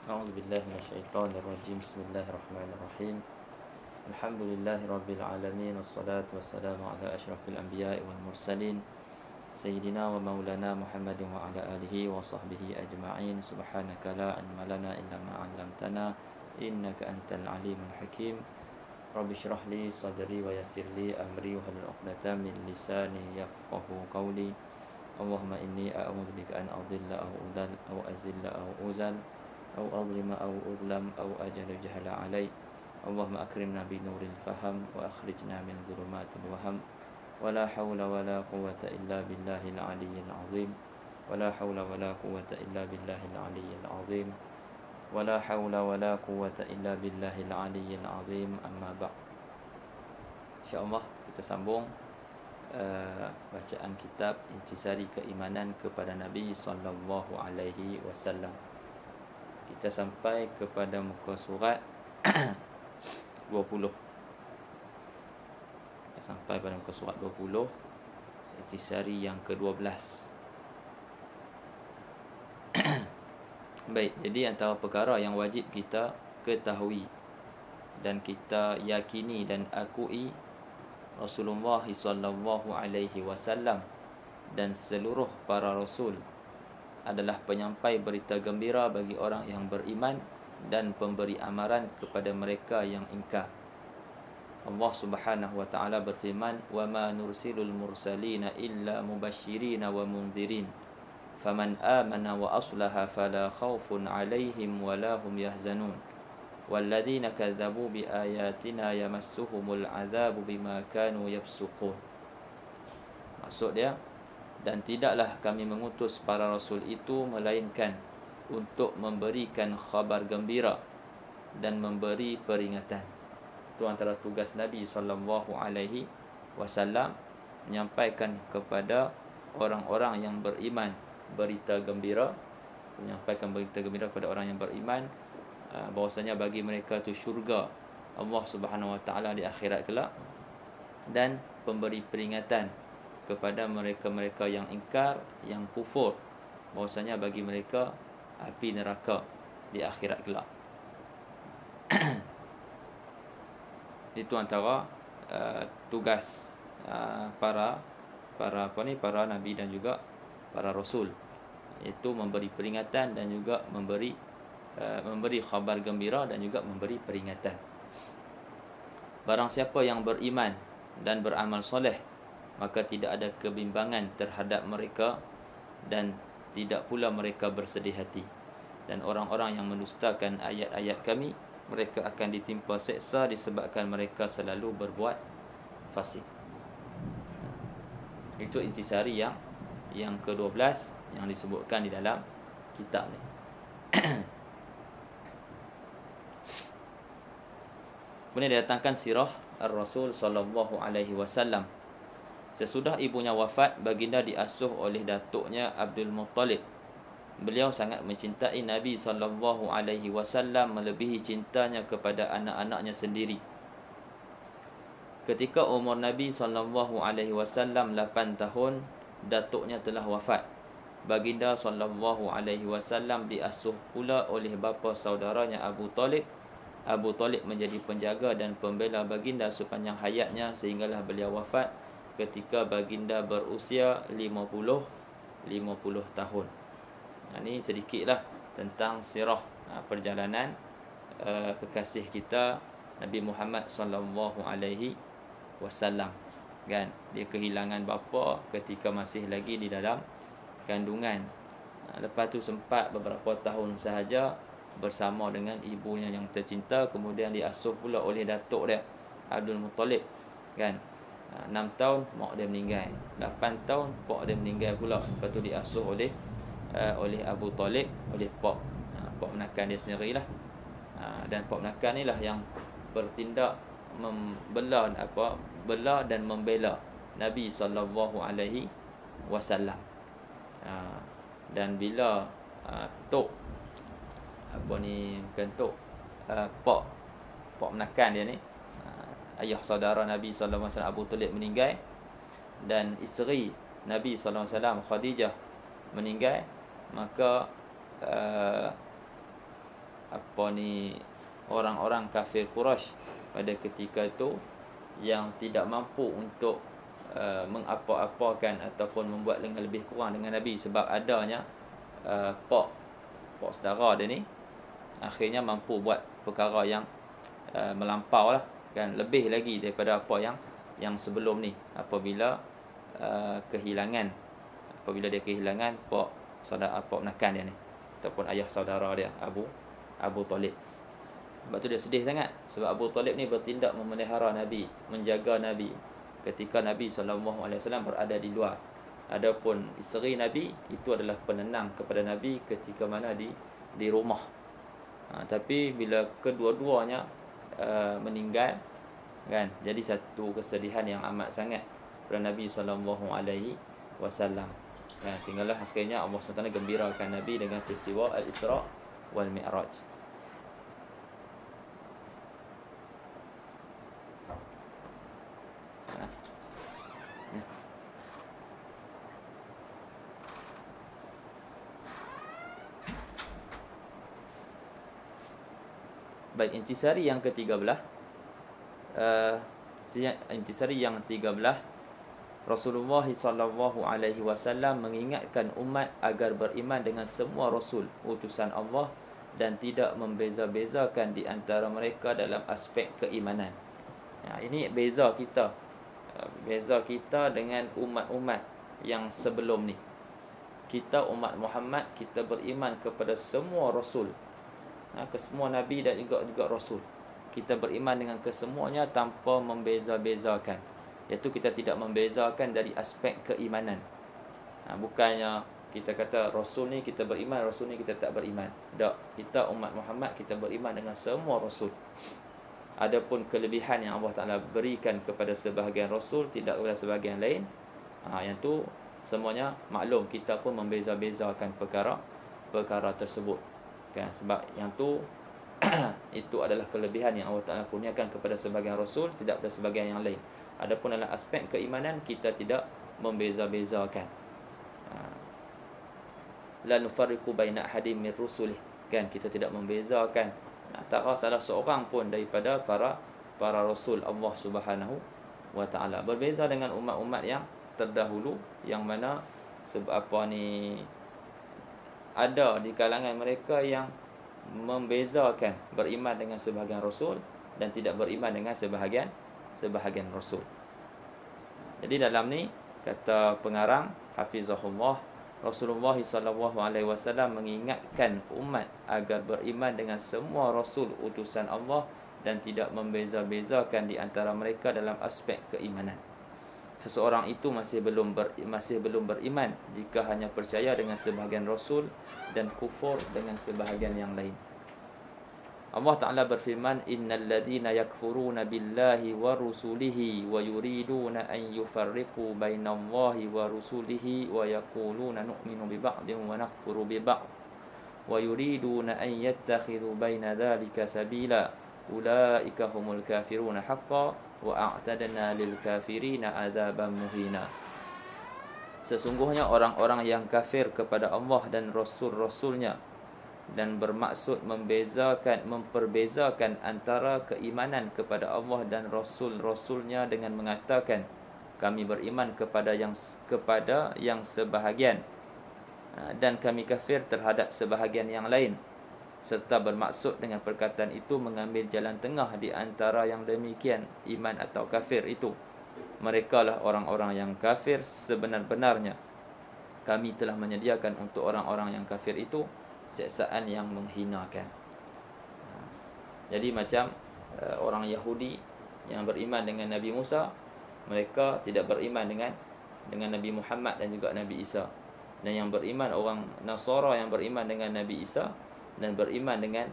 أعوذ بالله من الشيطان الرجيم. بسم الله الرحمن الرحيم. الحمد لله رب العالمين، والصلاة والسلام على أشرف الأنبياء والمرسلين سيدنا ومولانا محمد وعلى آله وصحبه أجمعين. سبحانك لا علم لنا إلا ما علمتنا إنك أنت العليم الحكيم. رب اشرح لي صدري ويسر لي أمري واحلل عقدة من لساني يفقهوا قولي. اللهم إني أعوذ بك أن أضل أو أضل أو أزل أو أزل أو أظلم أو أظلم أو أجهل جهل علي. اللهم أكرمنا بنور الفهم وأخرجنا من ظلمات الوهم. ولا حول ولا قوة إلا بالله العلي العظيم. ولا حول ولا قوة إلا بالله العلي العظيم. ولا حول ولا قوة إلا بالله العلي العظيم. أما بعد. InsyaAllah kita sambung bacaan kitab Intisari Keimanan kepada Nabi sallallahu alaihi wasallam. Kita sampai kepada muka surat 20. Kita sampai pada muka surat 20, Intisari yang ke-12. Baik, jadi antara perkara yang wajib kita ketahui dan kita yakini dan akui, Rasulullah sallallahu alaihi wasallam dan seluruh para rasul adalah penyampai berita gembira bagi orang yang beriman dan pemberi amaran kepada mereka yang ingkar. Allah Subhanahu wa taala berfirman, "Wa ma nursilul mursalina illa mubashshirina wa mundhirin. Faman amana wa aslaha fala khaufun 'alaihim wa la hum yahzanun. Walladzina kadzdzabu biayatina yamassuhumul 'adzabu bima kanu yafsuqun." Maksud dia, dan tidaklah kami mengutus para rasul itu melainkan untuk memberikan khabar gembira dan memberi peringatan. Itu antara tugas Nabi sallallahu alaihi wasallam, menyampaikan kepada orang-orang yang beriman berita gembira, menyampaikan berita gembira kepada orang yang beriman bahwasanya bagi mereka itu syurga Allah Subhanahu wa taala di akhirat kelak, dan pemberi peringatan kepada mereka-mereka yang ingkar, yang kufur, bahwasanya bagi mereka api neraka di akhirat kelak. Itu antara tugas para nabi dan juga para rasul, iaitu memberi peringatan dan juga memberi khabar gembira dan juga memberi peringatan. Barang siapa yang beriman dan beramal soleh, maka tidak ada kebimbangan terhadap mereka dan tidak pula mereka bersedih hati. Dan orang-orang yang mendustakan ayat-ayat kami, mereka akan ditimpa seksa disebabkan mereka selalu berbuat fasik. Itu intisari yang ke-12 yang disebutkan di dalam kitab ni. Kemudian didatangkan sirah Ar-Rasul sallallahu alaihi wasallam. Sesudah ibunya wafat, baginda diasuh oleh datuknya Abdul Muttalib. Beliau sangat mencintai Nabi sallallahu alaihi wasallam melebihi cintanya kepada anak-anaknya sendiri. Ketika umur Nabi sallallahu alaihi wasallam 8 tahun, datuknya telah wafat. Baginda sallallahu alaihi wasallam diasuh pula oleh bapa saudaranya Abu Talib. Abu Talib menjadi penjaga dan pembela baginda sepanjang hayatnya sehinggalah beliau wafat ketika baginda berusia 50 tahun. Ini sedikitlah tentang sirah perjalanan kekasih kita Nabi Muhammad sallallahu alaihi wasallam. Kan, dia kehilangan bapa ketika masih lagi di dalam kandungan. Lepas tu sempat beberapa tahun sahaja bersama dengan ibunya yang tercinta, kemudian diasuh pula oleh datuk dia Abdul Muttalib. Kan, 6 tahun mak dia meninggal, 8 tahun pak dia meninggal pula. Lepas tu diasuh oleh Abu Talib, oleh pak menakan dia sendirilah. Dan pak menakan inilah yang bertindak bela dan membela Nabi sallallahu alaihi wasallam. Dan bila tok pak menakan dia ni, ayah saudara Nabi sallallahu alaihi wasallam Abu Talib meninggal, dan isteri Nabi sallallahu alaihi wasallam Khadijah meninggal, maka apa ni, orang-orang kafir Quraisy pada ketika itu yang tidak mampu untuk mengapa-apakan ataupun membuat dengan lebih kurang dengan Nabi, sebab adanya pak saudara dia ni akhirnya mampu buat perkara yang melampau lah, kan, lebih lagi daripada apa yang sebelum ni, apabila dia kehilangan pak saudara, pak menakan dia ni ataupun ayah saudara dia, Abu Talib. Sebab tu dia sedih sangat, sebab Abu Talib ni bertindak memelihara Nabi, menjaga Nabi ketika Nabi SAW berada di luar. Adapun isteri Nabi itu adalah penenang kepada Nabi ketika mana di rumah. Tapi bila kedua-duanya meninggal, kan, jadi satu kesedihan yang amat sangat pada Nabi SAW. Sehinggalah akhirnya Allah SWT gembirakan Nabi dengan peristiwa Al-Isra wal Mi'raj. Baik, intisari yang ke-13. Intisari yang 13, Rasulullah SAW mengingatkan umat agar beriman dengan semua Rasul utusan Allah dan tidak membeza-bezakan di antara mereka dalam aspek keimanan. Ini beza kita dengan umat-umat yang sebelum ni. Kita umat Muhammad, kita beriman kepada semua Rasul, ke semua Nabi dan juga Rasul. Kita beriman dengan kesemuanya tanpa membeza-bezakan, iaitu kita tidak membezakan dari aspek keimanan. Bukannya kita kata Rasul ni kita beriman, Rasul ni kita tak beriman. Tak, kita umat Muhammad, kita beriman dengan semua Rasul. Adapun kelebihan yang Allah Ta'ala berikan kepada sebahagian Rasul, tidak kepada sebahagian lain, yang tu semuanya maklum, kita pun membeza-bezakan perkara tersebut, kan? Sebab yang tu itu adalah kelebihan yang Allah Ta'ala kurniakan kepada sebahagian Rasul, tidak pada sebahagian yang lain. Adapun dalam aspek keimanan, kita tidak membeza-bezakan. La nufarriqu baina ahadin min rusulih, kan, kita tidak membezakan antara salah seorang pun daripada para rasul Allah Subhanahu wa Ta'ala. Berbeza dengan umat-umat yang terdahulu, yang mana ada di kalangan mereka yang membezakan beriman dengan sebahagian rasul dan tidak beriman dengan sebahagian rasul. Jadi dalam ni kata pengarang hafizahullah, Rasulullah SAW mengingatkan umat agar beriman dengan semua rasul utusan Allah dan tidak membeza-bezakan di antara mereka dalam aspek keimanan. Seseorang itu masih belum beriman jika hanya percaya dengan sebahagian rasul dan kufur dengan sebahagian yang lain. Allah Ta'ala berfirman, innal ladzina yakfuruna billahi wa rusulihi wa yuriduna an yufarriqu bainallahi wa rusulihi wa yaquluna nu'minu bi ba'din wa nakfuru bi ba'd wa yuriduna an yattakhidhu baina dhalika sabila ulaika humul kafiruna haqqan wa a'tadna lil kafirina adzaban muhina. Sesungguhnya orang-orang yang kafir kepada Allah dan rasul-rasulnya dan bermaksud memperbezakan antara keimanan kepada Allah dan rasul-rasulnya dengan mengatakan kami beriman kepada yang sebahagian dan kami kafir terhadap sebahagian yang lain, serta bermaksud dengan perkataan itu mengambil jalan tengah di antara yang demikian, iman atau kafir itu. Mereka lah orang-orang yang kafir sebenar-benarnya. Kami telah menyediakan untuk orang-orang yang kafir itu siksaan yang menghinakan. Jadi macam orang Yahudi yang beriman dengan Nabi Musa, mereka tidak beriman dengan Nabi Muhammad dan juga Nabi Isa. Dan yang beriman orang Nasara yang beriman dengan Nabi Isa dan beriman dengan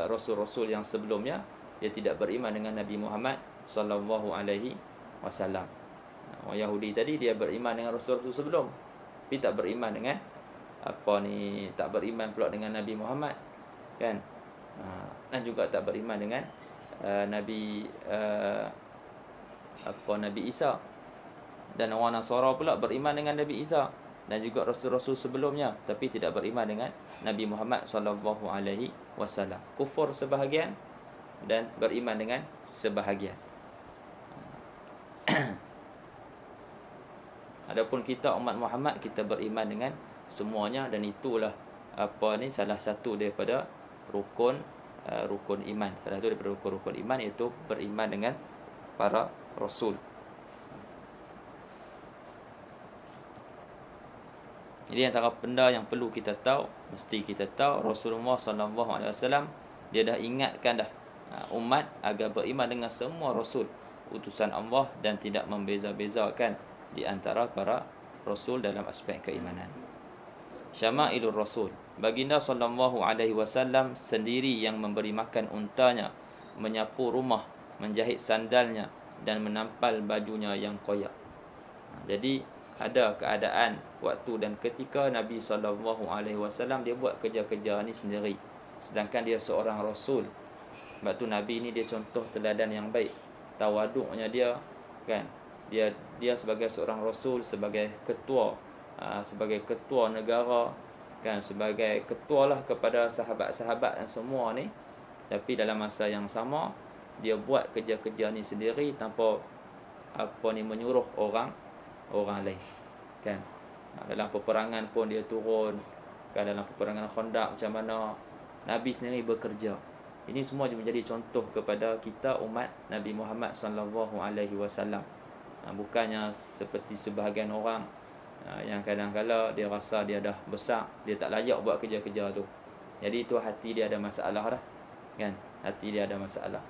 rasul-rasul yang sebelumnya, dia tidak beriman dengan Nabi Muhammad sallallahu alaihi wasallam. Orang Yahudi tadi dia beriman dengan rasul-rasul sebelum, tapi tak beriman dengan tak beriman pula dengan Nabi Muhammad, kan? Dan juga tak beriman dengan Nabi Isa. Dan orang Nasara pula beriman dengan Nabi Isa, dan juga rasul-rasul sebelumnya, tapi tidak beriman dengan Nabi Muhammad sallallahu alaihi wasallam. Kufur sebahagian dan beriman dengan sebahagian. Adapun kita umat Muhammad, kita beriman dengan semuanya, dan itulah salah satu daripada rukun iman. Salah satu daripada rukun iman iaitu beriman dengan para rasul. Jadi antara benda yang perlu kita tahu, mesti kita tahu, Rasulullah sallallahu alaihi wasallam dia dah ingatkan dah umat agar beriman dengan semua rasul utusan Allah dan tidak membeza-bezakan di antara para rasul dalam aspek keimanan. Syama'ilur Rasul. Baginda sallallahu alaihi wasallam sendiri yang memberi makan untanya, menyapu rumah, menjahit sandalnya dan menampal bajunya yang koyak. Jadi ada keadaan waktu dan ketika Nabi sallallahu alaihi wasallam dia buat kerja-kerja ni sendiri, sedangkan dia seorang rasul. Sebab tu Nabi ni dia contoh teladan yang baik. Tawaduknya dia, kan, dia sebagai seorang rasul, sebagai ketua negara, kan, sebagai ketua lah kepada sahabat-sahabat dan semua ni, tapi dalam masa yang sama dia buat kerja-kerja ni sendiri tanpa menyuruh orang lain, kan. Dalam peperangan pun dia turun, kan, dalam peperangan Khandaq macam mana Nabi sendiri bekerja. Ini semua menjadi contoh kepada kita umat Nabi Muhammad sallallahu alaihi wasallam. Bukannya seperti sebahagian orang yang kadang-kala dia rasa dia dah besar, dia tak layak buat kerja-kerja tu. Jadi itu hati dia ada masalah dah, kan. Hati dia ada masalah.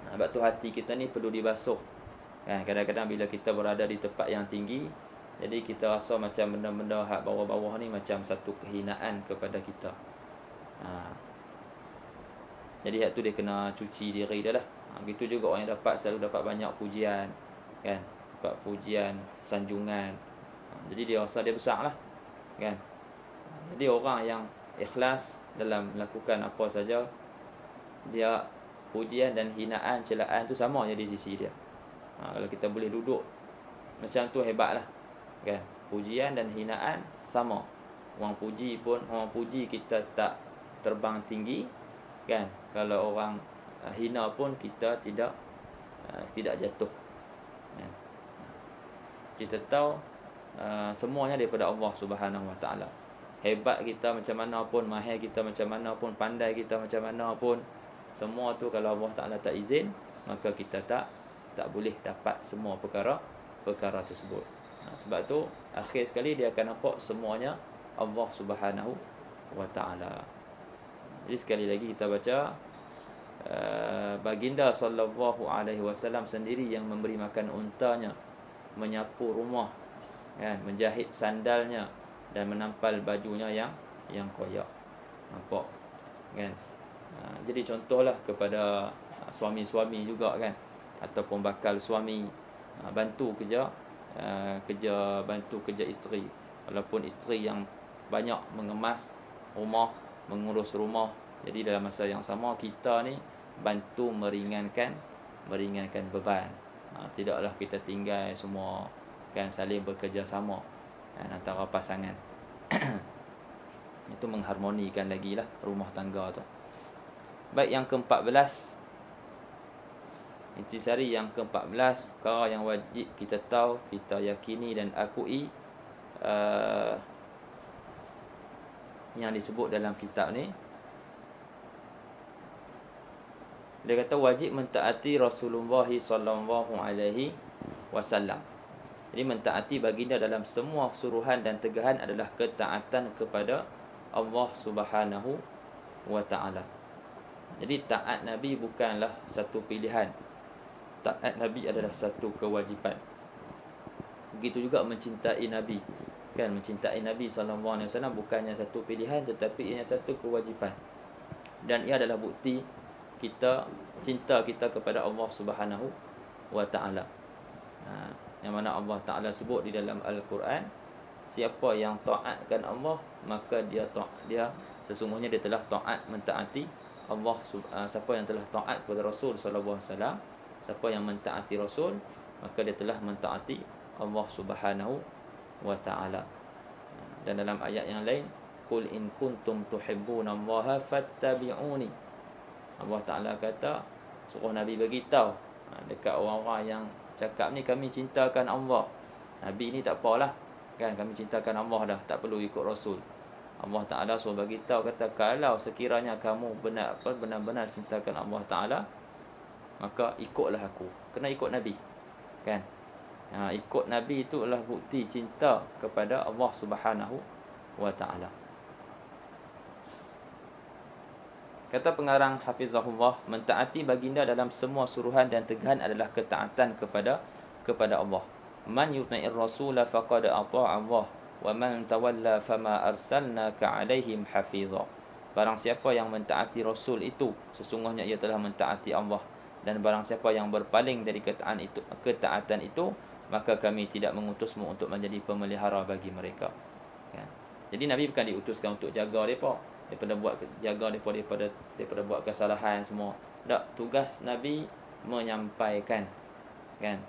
Sebab tu hati kita ni perlu dibasuh, kan. Kadang-kadang bila kita berada di tempat yang tinggi, jadi kita rasa macam benda-benda hak bawah-bawah ni macam satu kehinaan kepada kita. Jadi hak tu dia kena cuci diri dia lah. Begitu juga orang yang selalu dapat banyak pujian, kan, dapat pujian, sanjungan. Jadi dia rasa dia besar lah, kan. Jadi orang yang ikhlas dalam melakukan apa saja, dia pujian dan hinaan, celaan tu sama je di sisi dia. Kalau kita boleh duduk macam tu, hebat lah, kan. Pujian dan hinaan sama. Orang puji kita tak terbang tinggi, kan. Kalau orang hina pun kita tidak jatuh, kan. Kita tahu semuanya daripada Allah Subhanahu Wa Taala. Hebat kita macam mana pun, mahir kita macam mana pun, pandai kita macam mana pun, semua tu kalau Allah Taala tak izin, maka kita tak boleh dapat semua perkara tersebut. Sebab tu akhir sekali dia akan nampak semuanya Allah Subhanahu Wa Taala. Jadi sekali lagi kita baca, baginda sallallahu alaihi wasallam sendiri yang memberi makan untanya, menyapu rumah, kan, menjahit sandalnya dan menampal bajunya yang koyak. Nampak, kan. Jadi contohlah kepada suami-suami juga, kan, ataupun bakal suami, bantu kerja isteri. Walaupun isteri yang banyak mengemas rumah, mengurus rumah, jadi dalam masa yang sama kita ni bantu meringankan beban. Tidaklah kita tinggal semua, kan, saling bekerjasama, kan, antara pasangan. Itu mengharmonikan lagi lah rumah tangga tu. Baik, yang ke-14, intisari yang ke-14, perkara yang wajib kita tahu, kita yakini dan akui, yang disebut dalam kitab ni. Dia kata wajib mentaati Rasulullah sallallahu alaihi wasallam. Jadi mentaati baginda dalam semua suruhan dan tegahan adalah ketaatan kepada Allah Subhanahu Wa Taala. Jadi taat Nabi bukanlah satu pilihan. Taat Nabi adalah satu kewajipan. Begitu juga mencintai Nabi, kan, mencintai Nabi sallallahu alaihi wasallam bukannya satu pilihan, tetapi ia satu kewajipan. Dan ia adalah bukti cinta kita kepada Allah Subhanahu Wa Taala. Yang mana Allah Taala sebut di dalam Al-Quran, siapa yang taatkan Allah, maka dia sesungguhnya dia telah taat mentaati Allah. Siapa yang telah taat kepada Rasul sallallahu alaihi wasallam, siapa yang mentaati Rasul, maka dia telah mentaati Allah Subhanahu wa taala. Dan dalam ayat yang lain, qul in kuntum tuhibbunallaha fattabi'uni. Allah Taala kata, suruh Nabi beritahu dekat orang-orang yang cakap ni kami cintakan Allah. Nabi ni tak apalah, kan, kami cintakan Allah dah, tak perlu ikut Rasul. Allah Taala suruh bagi tahu, kata kalau sekiranya kamu benar-benar cintakan Allah Taala, maka ikutlah aku. Kena ikut Nabi, kan? Ikut Nabi itu adalah bukti cinta kepada Allah Subhanahu wa taala. Kata pengarang hafizahullah, mentaati baginda dalam semua suruhan dan tegahan adalah ketaatan kepada Allah. Man yuti'ir rasula faqad ata'a Allah wa man tawalla fama arsalnaka 'alaihim hafizah. Barang siapa yang mentaati Rasul itu, sesungguhnya ia telah mentaati Allah. Dan barang siapa yang berpaling dari ketaatan itu, maka kami tidak mengutusmu untuk menjadi pemelihara bagi mereka. Kan? Jadi Nabi bukan diutuskan untuk jaga mereka, jaga daripada buat kesalahan semua. Tak, tugas Nabi menyampaikan, kan?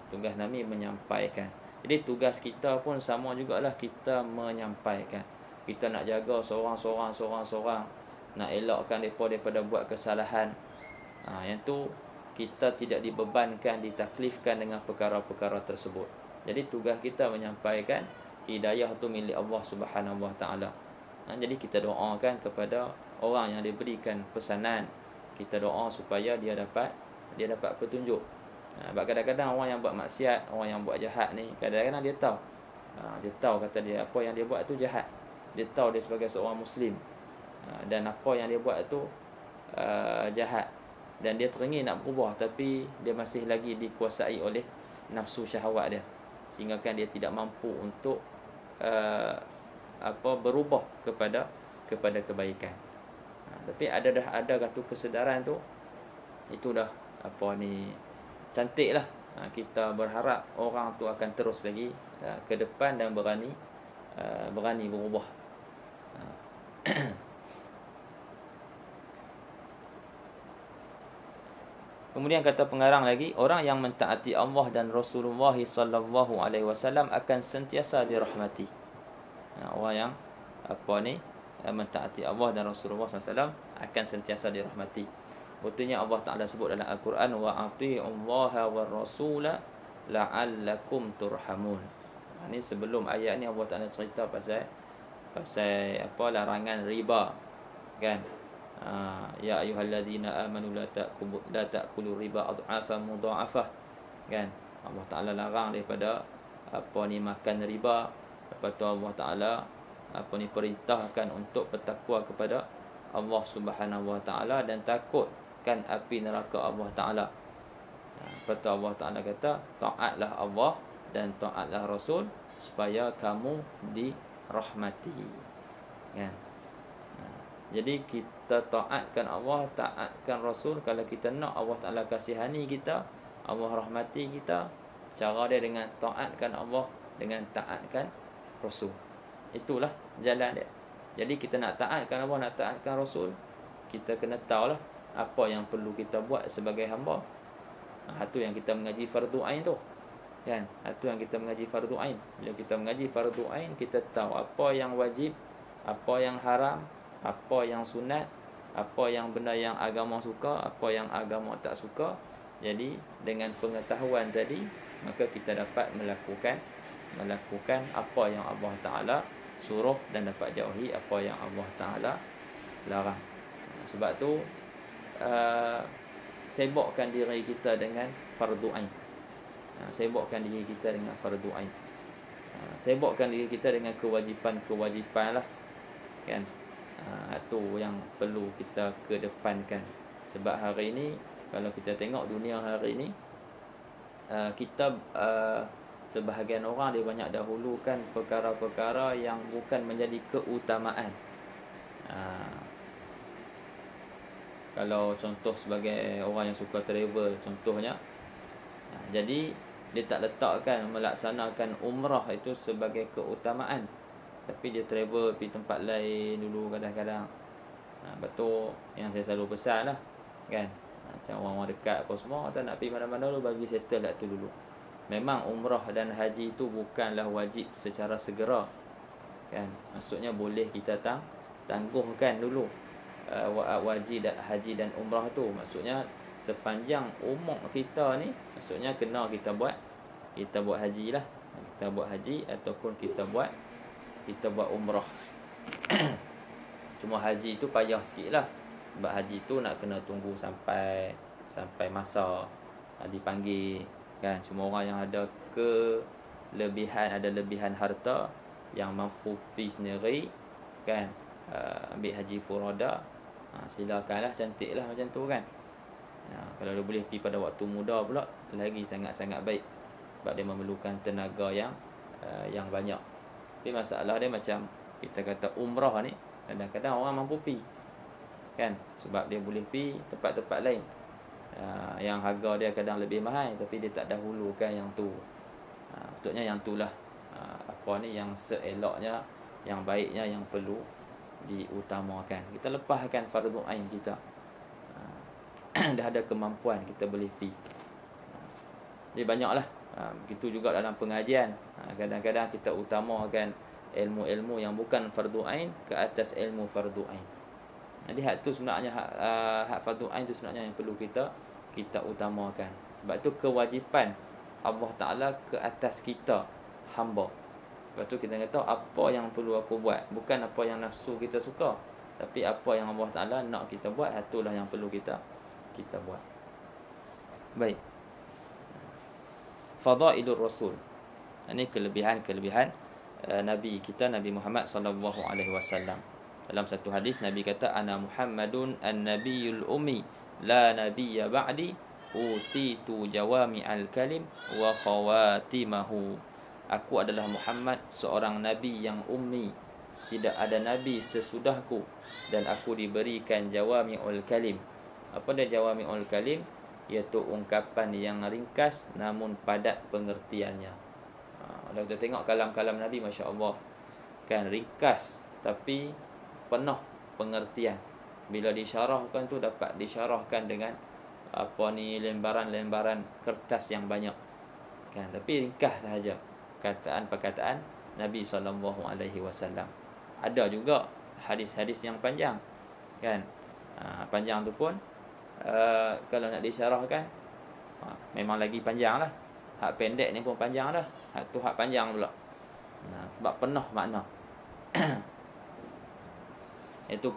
Tugas Nabi menyampaikan. Jadi tugas kita pun sama jugalah, kita menyampaikan. Kita nak jaga seorang-seorang, nak elakkan mereka daripada buat kesalahan. Yang tu kita tidak dibebankan, ditaklifkan dengan perkara-perkara tersebut. Jadi tugas kita menyampaikan. Hidayah tu milik Allah Subhanahu wa taala. Jadi kita doakan kepada orang yang diberikan pesanan. Kita doa supaya dia dapat petunjuk. Sebab kadang-kadang orang yang buat maksiat, orang yang buat jahat ni, kadang-kadang dia tahu. Dia tahu, kata dia, apa yang dia buat tu jahat. Dia tahu dia sebagai seorang Muslim. Dan apa yang dia buat tu jahat. Dan dia teringin nak berubah, tapi dia masih lagi dikuasai oleh nafsu syahwat dia. Sehingga kan dia tidak mampu untuk berubah kepada kebaikan. Tapi ada satu kesedaran tu, itu dah cantik lah. Kita berharap orang tu akan terus lagi ke depan dan berani berubah. Kemudian kata pengarang lagi, orang yang mentaati Allah dan Rasulullah sallallahu alaihi wasallam akan sentiasa dirahmati. Orang yang mentaati Allah dan Rasulullah sallallahu alaihi wasallam akan sentiasa dirahmati. Buktinya Allah Taala sebut dalam Al-Quran, wa atii'ullaha war rasula la'allakum turhamun. Ini sebelum ayat ni Allah Taala cerita pasal larangan riba, kan? Ya ayyuhalladzina amanu la ta'kulu riba adhafan mudha'afah, kan? Allah Taala larang daripada makan riba. Lepas tu Allah Taala perintahkan untuk bertakwa kepada Allah Subhanahu wa taala dan takutkan api neraka Allah Taala. Lepas tu Allah Taala kata, taatlah Allah dan taatlah Rasul supaya kamu dirahmati, kan? Jadi kita taatkan Allah, taatkan Rasul. Kalau kita nak Allah Taala kasihani kita, Allah rahmati kita, cara dia dengan taatkan Allah, dengan taatkan Rasul. Itulah jalan dia. Jadi kita nak taatkan Allah, nak taatkan Rasul, kita kena tahulah apa yang perlu kita buat sebagai hamba. Itu yang kita mengaji fardu ain tu, kan? Itu yang kita mengaji fardu ain. Bila kita mengaji fardu ain, kita tahu apa yang wajib, apa yang haram, apa yang sunat, apa yang benda yang agama suka, apa yang agama tak suka. Jadi dengan pengetahuan tadi, maka kita dapat melakukan apa yang Allah Taala suruh dan dapat jauhi apa yang Allah Taala larang. Sebab tu sibukkan diri kita dengan fardu ain. Sibukkan diri kita dengan fardu ain. Sibukkan diri kita dengan kewajipan lah, kan? Itu yang perlu kita kedepankan. Sebab hari ini, kalau kita tengok dunia hari ini, kita sebahagian orang dia banyak dahulukan perkara-perkara yang bukan menjadi keutamaan. Kalau contoh sebagai orang yang suka travel contohnya, jadi dia tak letakkan melaksanakan umrah itu sebagai keutamaan, tapi dia travel pergi tempat lain dulu kadang-kadang. Betul yang saya selalu pesan lah, kan? Macam orang-orang dekat apa semua, tak nak pergi mana-mana dulu, bagi settle kat tu dulu. Memang umrah dan haji itu bukanlah wajib secara segera, kan? Maksudnya boleh kita tangguhkan dulu wajib haji dan umrah tu. Maksudnya sepanjang umur kita ni, maksudnya kena kita buat haji lah. Kita buat haji ataupun kita buat umrah. Cuma haji tu payah sikit lah. Sebab haji tu nak kena tunggu sampai masa dipanggil, kan? Cuma orang yang ada lebihan harta, yang mampu pergi sendiri, kan, ambil haji furada, silakanlah, cantiklah macam tu, kan. Kalau dia boleh pergi pada waktu muda pula, lagi sangat-sangat baik, sebab dia memerlukan tenaga yang banyak. Tapi masalah dia macam kita kata umrah ni, kadang-kadang orang mampu pergi, kan, sebab dia boleh pergi tempat-tempat lain yang harga dia kadang lebih mahal, tapi dia tak dahulukan yang tu. Betulnya yang itulah yang seeloknya, yang baiknya, yang perlu diutamakan. Kita lepaskan fardu ain kita. Dah ada kemampuan, kita boleh pergi. Jadi banyaklah. Begitu juga dalam pengajian. Kadang-kadang kita utamakan ilmu-ilmu yang bukan fardu ain ke atas ilmu fardu ain. Jadi hak tu sebenarnya hak fardu ain tu sebenarnya yang perlu kita utamakan. Sebab itu kewajipan Allah Ta'ala ke atas kita, hamba. Lepas tu kita kata apa yang perlu aku buat, bukan apa yang nafsu kita suka, tapi apa yang Allah Ta'ala nak kita buat, itulah yang perlu kita buat. Baik. Fadailur Rasul. Ini kelebihan Nabi kita, Nabi Muhammad sallallahu alaihi wasallam. Dalam satu hadis Nabi kata, ana Muhammadun an-nabiyul ummi la nabiyya ba'di utitu jawami'al kalim wa khawatimahu. Aku adalah Muhammad, seorang nabi yang ummi, tidak ada nabi sesudahku, dan aku diberikan jawami'ul kalim. Apa dia jawami'ul kalim? Iaitu ungkapan yang ringkas namun padat pengertiannya. Kalau kita tengok kalam-kalam Nabi, Masya Allah, kan, ringkas tapi penuh pengertian. Bila disyarahkan tu dapat disyarahkan dengan lembaran-lembaran kertas yang banyak, kan, tapi ringkas sahaja perkataan Nabi SAW. Ada juga hadis-hadis yang panjang, kan. Panjang tu pun kalau nak disyarahkan memang lagi panjang lah. Hak pendek ni pun panjang dah. Hak tu hak panjang pula. Sebab penuh makna. Itu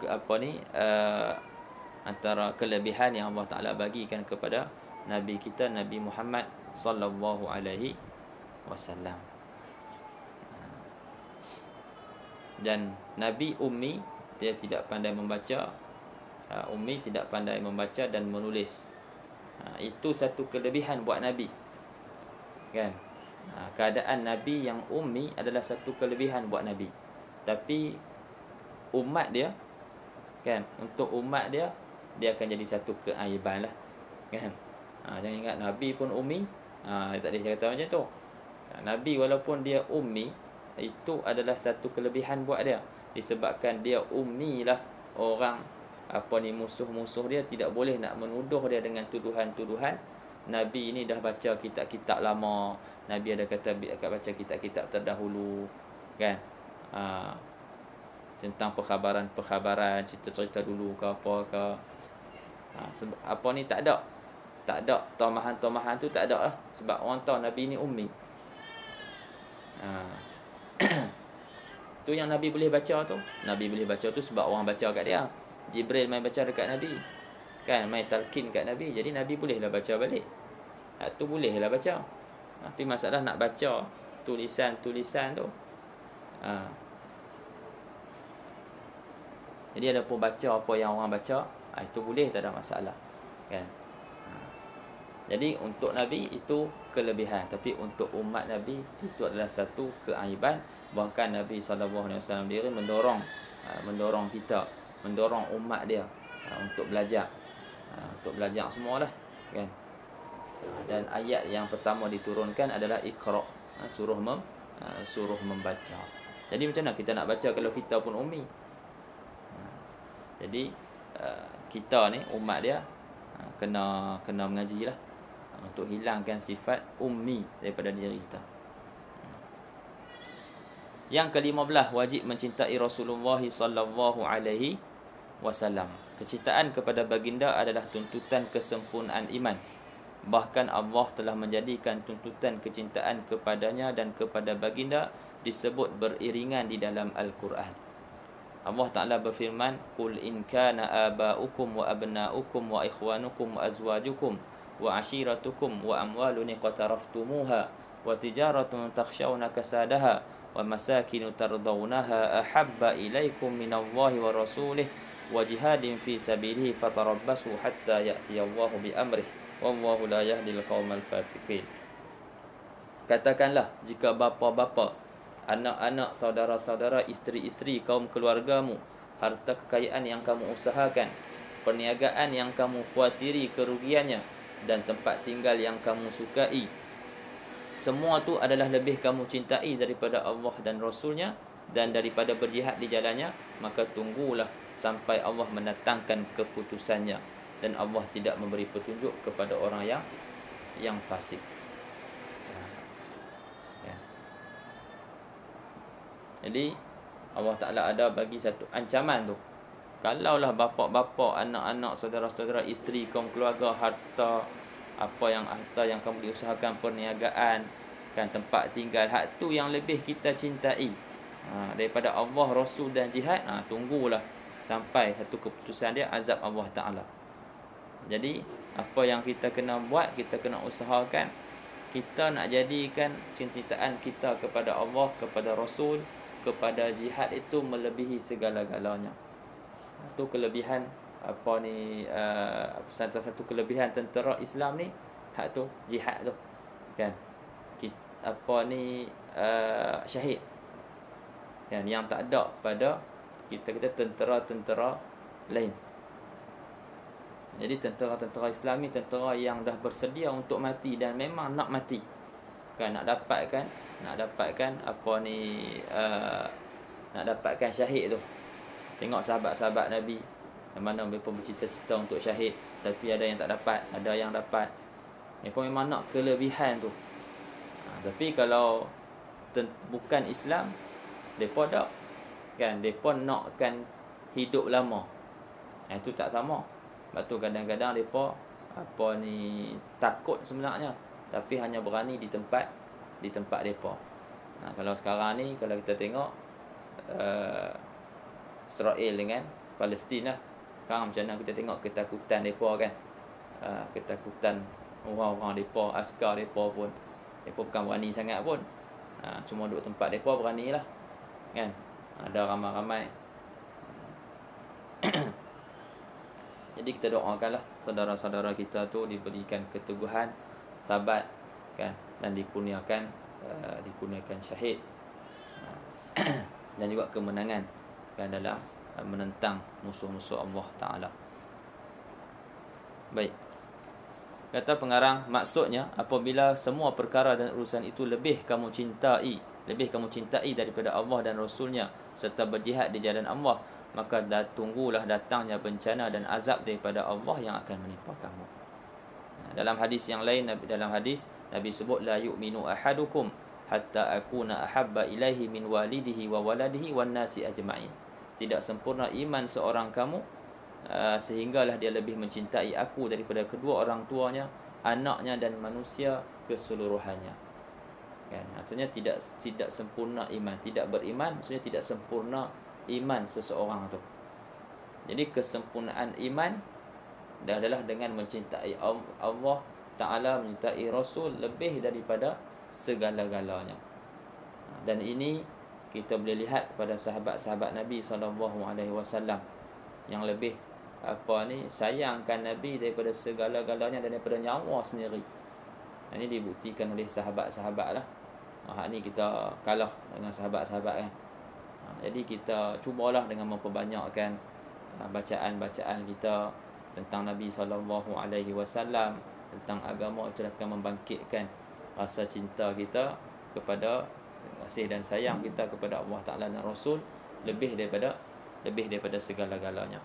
antara kelebihan yang Allah Ta'ala bagikan kepada Nabi kita, Nabi Muhammad sallallahu alaihi wasallam. Dan Nabi ummi, dia tidak pandai membaca. Ummi tidak pandai membaca dan menulis. Itu satu kelebihan buat Nabi, kan. Keadaan Nabi yang ummi adalah satu kelebihan buat Nabi. Tapi umat dia, kan, untuk umat dia akan jadi satu keaiban lah, kan. Jangan ingat Nabi pun ummi, dia tak boleh kata macam tu. Nabi walaupun dia ummi, itu adalah satu kelebihan buat dia. Disebabkan dia ummi lah, orang musuh-musuh dia tidak boleh nak menuduh dia dengan tuduhan-tuduhan. Nabi ini dah baca kitab-kitab lama, Nabi ada kata baca kitab-kitab terdahulu, kan, tentang perkhabaran, cerita-cerita dulu ke apa ke. Tak ada tomahan-tomahan tu, tak ada lah. Sebab orang tahu Nabi ni ummi. Tu yang Nabi boleh baca tu. Nabi boleh baca tu sebab orang baca kat dia. Jibril main baca dekat Nabi, kan, main talqin kat Nabi. Jadi Nabi bolehlah baca balik. Tu bolehlah baca. Tapi masalah nak baca tulisan tu. Jadi ada pun baca apa yang orang baca, itu boleh, tak ada masalah, kan. Jadi untuk Nabi itu kelebihan, tapi untuk umat Nabi itu adalah satu keaiban. Bahkan Nabi SAW diri mendorong kita, mendorong umat dia untuk belajar, semualah, kan. Dan ayat yang pertama diturunkan adalah Iqra, suruh membaca. Jadi macam mana kita nak baca kalau kita pun ummi? Jadi kita ni umat dia kena mengaji lah. untuk hilangkan sifat ummi daripada diri kita. Yang ke-15, wajib mencintai Rasulullah sallallahu alaihi wasallam. Kecintaan kepada baginda adalah tuntutan kesempurnaan iman. Bahkan Allah telah menjadikan tuntutan kecintaan kepadanya dan kepada baginda disebut beriringan di dalam Al-Quran. Allah Ta'ala berfirman, "Qul in kana aba'ukum wa abna'ukum wa ikhwanukum wa azwajukum wa ashiratukum wa amwalun iqtaraftumuha wa tijaratun takhshawna kasadaha wa masakinu tardawnaha ahabba ilaikum minallahi wa rasulih wa jihadin fi sabilihi fatarabbasu hatta ya'tiyallahu bi amrih wallahu la yahdil qaumal fasiqin." Katakanlah, jika bapa-bapa, anak-anak, saudara-saudara, isteri-isteri kaum keluargamu, harta kekayaan yang kamu usahakan, perniagaan yang kamu khawatiri kerugiannya, dan tempat tinggal yang kamu sukai, semua tu adalah lebih kamu cintai daripada Allah dan Rasulnya dan daripada berjihad di jalannya, maka tunggulah sampai Allah mendatangkan keputusannya, dan Allah tidak memberi petunjuk kepada orang yang fasik. Jadi Allah Ta'ala ada bagi satu ancaman tu. Kalaulah bapa-bapa, anak-anak, saudara-saudara, isteri, kaum keluarga, harta yang kamu diusahakan, perniagaan, kan, tempat tinggal, hak tu yang lebih kita cintai daripada Allah, Rasul dan jihad, tunggulah sampai satu keputusan dia, azab Allah Ta'ala. Jadi apa yang kita kena buat, kita kena usahakan, kita nak jadikan cintaan kita kepada Allah, kepada Rasul, kepada jihad itu melebihi segala-galanya. Itu kelebihan salah satu kelebihan tentera Islam ni, hak tu jihad tu, kan, syahid, kan, yang tak ada pada kita tentera-tentera lain. Jadi tentera-tentera Islam ni tentera yang dah bersedia untuk mati dan memang nak mati, kan, nak dapatkan nak dapatkan syahid tu. Tengok sahabat-sahabat Nabi, yang mana mereka bercita-cita untuk syahid, tapi ada yang tak dapat, ada yang dapat. Mereka memang nak kelebihan tu. Tapi kalau bukan Islam, mereka tak, kan, mereka nakkan hidup lama. Itu tak sama. Sebab tu kadang-kadang mereka takut sebenarnya, tapi hanya berani di tempat mereka. Kalau sekarang ni, kalau kita tengok Israel dengan Palestin lah, sekarang macam mana kita tengok ketakutan mereka, kan, ketakutan orang-orang mereka, askar mereka pun, mereka bukan berani sangat pun, cuma duduk tempat mereka berani lah, kan, ada ramai-ramai. Jadi kita doakanlah saudara-saudara kita tu diberikan keteguhan, sabat, kan, dan dikurniakan syahid dan juga kemenangan, kan, dalam menentang musuh-musuh Allah Ta'ala. Baik. Kata pengarang, maksudnya apabila semua perkara dan urusan itu lebih kamu cintai daripada Allah dan Rasulnya serta berjihad di jalan Allah, maka tunggulah datangnya bencana dan azab daripada Allah yang akan menimpa kamu. Dalam hadis yang lain, Nabi sebut, la yu'minu ahadukum hatta akuna ahabba ilaihi min walidihi wa waladihi wan nasi ajma'in. Tidak sempurna iman seorang kamu sehinggalah dia lebih mencintai aku daripada kedua orang tuanya, anaknya dan manusia keseluruhannya. Kan, maksudnya tidak sempurna iman, tidak beriman maksudnya tidak sempurna iman seseorang tu. Jadi kesempurnaan iman adalah dengan mencintai Allah Ta'ala, mencintai Rasul lebih daripada segala-galanya. Dan ini kita boleh lihat pada sahabat-sahabat Nabi SAW yang lebih sayangkan Nabi daripada segala-galanya dan daripada nyawa sendiri. Ini dibuktikan oleh sahabat-sahabat lah. Ni kita kalah dengan sahabat-sahabat, kan. Jadi kita cubalah dengan memperbanyakkan bacaan-bacaan kita tentang Nabi SAW, tentang agama, itu akan membangkitkan rasa cinta kita kepada, kasih dan sayang kita kepada Allah Ta'ala dan Rasul lebih daripada segala-galanya.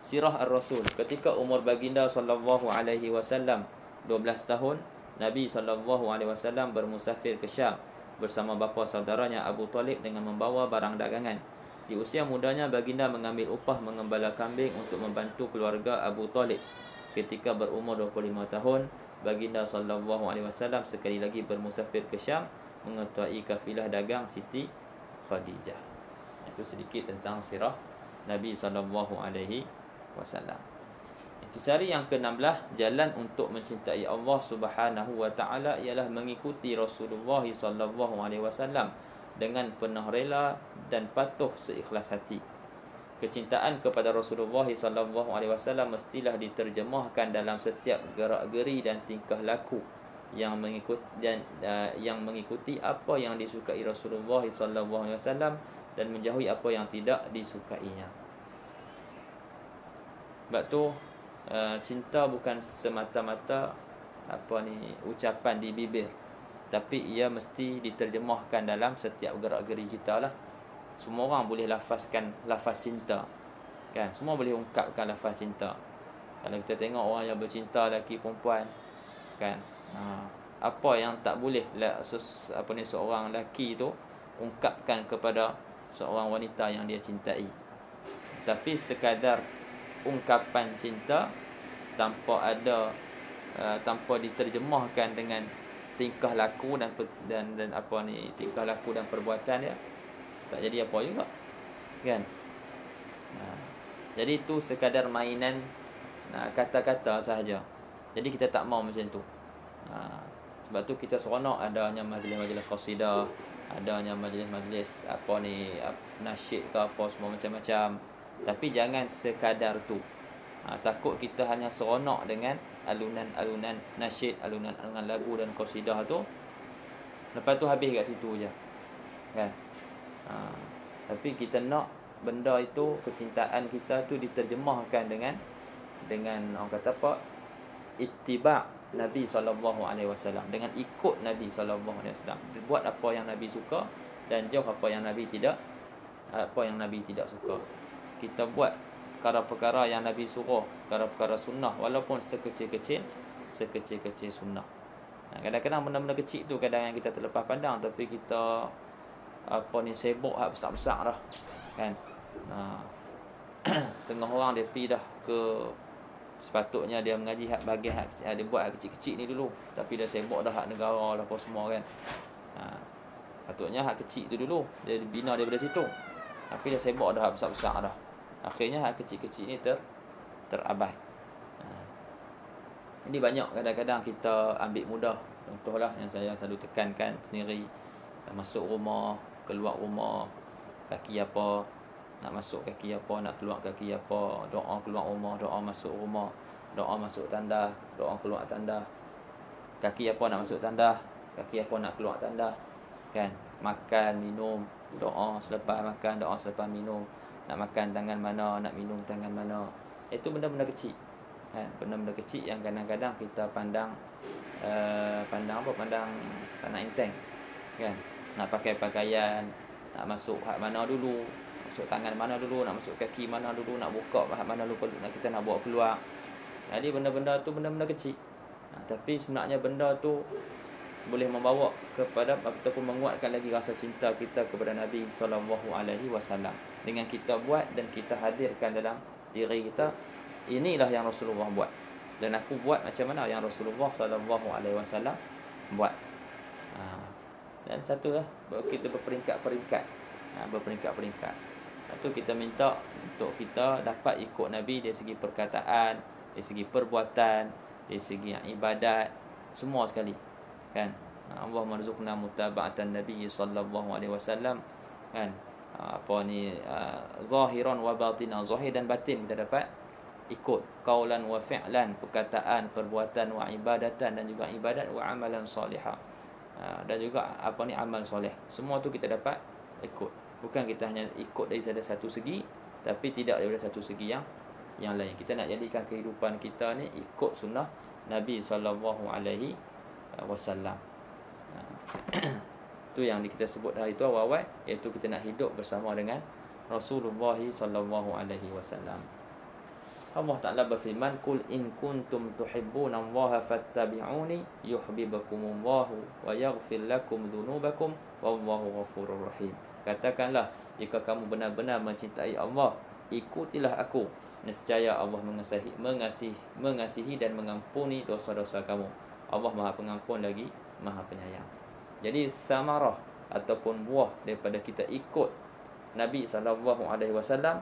sirah ar-Rasul. Ketika umur baginda sallallahu alaihi wasallam 12 tahun, Nabi sallallahu alaihi wasallam bermusafir ke Syam bersama bapa saudaranya Abu Talib dengan membawa barang dagangan. Di usia mudanya baginda mengambil upah mengembala kambing untuk membantu keluarga Abu Talib. Ketika berumur 25 tahun, baginda sallallahu alaihi wasallam sekali lagi bermusafir ke Syam mengetuai kafilah dagang Siti Khadijah. Itu sedikit tentang sirah Nabi sallallahu alaihi wasallam. Intisari yang ke-16, jalan untuk mencintai Allah Subhanahu wa taala ialah mengikuti Rasulullah sallallahu alaihi wasallam dengan penuh rela dan patuh seikhlas hati. Kecintaan kepada Rasulullah sallallahu alaihi wasallam mestilah diterjemahkan dalam setiap gerak-geri dan tingkah laku yang mengikuti apa yang disukai Rasulullah sallallahu alaihi wasallam dan menjauhi apa yang tidak disukainya. Sebab tu cinta bukan semata-mata ucapan di bibir, tapi ia mesti diterjemahkan dalam setiap gerak-geri kita lah. Semua orang boleh lafazkan lafaz cinta, kan? Semua boleh ungkapkan lafaz cinta. Kalau kita tengok orang yang bercinta lelaki perempuan, kan? Apa yang tak boleh seorang lelaki tu ungkapkan kepada seorang wanita yang dia cintai. Tapi sekadar ungkapan cinta tanpa diterjemahkan dengan tingkah laku dan tingkah laku dan perbuatan dia, tak jadi apa juga, kan? Jadi itu sekadar mainan kata-kata sahaja. Jadi kita tak mau macam tu. Sebab tu kita seronok adanya majlis-majlis qasidah, adanya majlis-majlis nasyid ke apa semua macam-macam. Tapi jangan sekadar tu. Takut kita hanya seronok dengan alunan-alunan nasyid, alunan-alunan lagu dan qasidah tu, lepas tu habis kat situ je, kan? Tapi kita nak benda itu, kecintaan kita tu diterjemahkan dengan orang kata apa, ittiba' Nabi sallallahu alaihi wasallam, dengan ikut Nabi sallallahu alaihi wasallam, buat apa yang Nabi suka dan jauh apa yang Nabi tidak suka. Kita buat perkara-perkara yang Nabi suruh, perkara-perkara sunnah, walaupun sekecil-kecil sunnah. Kadang-kadang benda-benda kecil tu kadang yang kita terlepas pandang, tapi kita sibuk hak besar-besar dah, kan? Setengah orang dia pergi dah ke, sepatutnya dia mengaji hak bahagian dia buat hak kecil-kecil ni dulu, tapi dia sibuk dah hak negara lah apa semua, kan? Patutnya hak kecil tu dulu dia bina daripada situ, tapi dia sibuk dah hak besar-besar dah. Akhirnya hak kecil-kecil ni terabai. Ini banyak kadang-kadang kita ambil mudah. Contohlah yang saya selalu tekankan sendiri, masuk rumah, keluar rumah, kaki apa, nak masuk kaki apa, nak keluar kaki apa, doa keluar rumah, doa masuk rumah, doa masuk tandas, doa keluar tandas, kaki apa nak masuk tandas, kaki apa nak keluar tandas, kan? Makan, minum, doa selepas makan, doa selepas minum, nak makan tangan mana, nak minum tangan mana. Itu benda-benda kecil, kan? Benda-benda kecil yang kadang-kadang kita pandang enteng, kan? Nak pakai pakaian, nak masuk hak mana dulu, masuk tangan mana dulu, nak masuk kaki mana dulu, nak buka hak mana dulu, kita nak bawa keluar. Jadi benda-benda tu benda-benda kecil. Tapi sebenarnya benda tu boleh membawa kepada ataupun menguatkan lagi rasa cinta kita kepada Nabi sallallahu alaihi wasallam. Dengan kita buat dan kita hadirkan dalam diri kita, inilah yang Rasulullah buat, dan aku buat macam mana yang Rasulullah sallallahu alaihi wasallam buat. Dan satu lah, kita berperingkat-peringkat. Berperingkat-peringkat. Itu kita minta untuk kita dapat ikut Nabi dari segi perkataan, dari segi perbuatan, dari segi ibadat, semua sekali, kan? Allahumma rzuqna mutaba'atan Nabi sallallahu alaihi wasallam, kan? Zahiran wa batinan, zahir dan batin kita dapat ikut, qaulan wa fi'lan, perkataan, perbuatan, wa ibadatan, dan juga ibadat, wa amalan salihah, dan juga amal soleh. Semua tu kita dapat ikut. Bukan kita hanya ikut dari satu segi, tapi tidak daripada satu segi yang lain. Kita nak jadikan kehidupan kita ni ikut sunnah Nabi sallallahu alaihi wasallam. Itu yang kita sebut hari tu awal-awal, iaitu kita nak hidup bersama dengan Rasulullah sallallahu alaihi wasallam. Allah Ta'ala berfirman, "Qul in kuntum tuhibbunallaha fattabi'uni yuhibbukumullahu wa yaghfir lakum dhunubakum wallahu ghafurur rahim." Katakanlah, jika kamu benar-benar mencintai Allah, ikutilah aku. Nescaya Allah mengasihi dan mengampuni dosa-dosa kamu. Allah Maha Pengampun lagi Maha Penyayang. Jadi samarah ataupun buah daripada kita ikut Nabi SAW,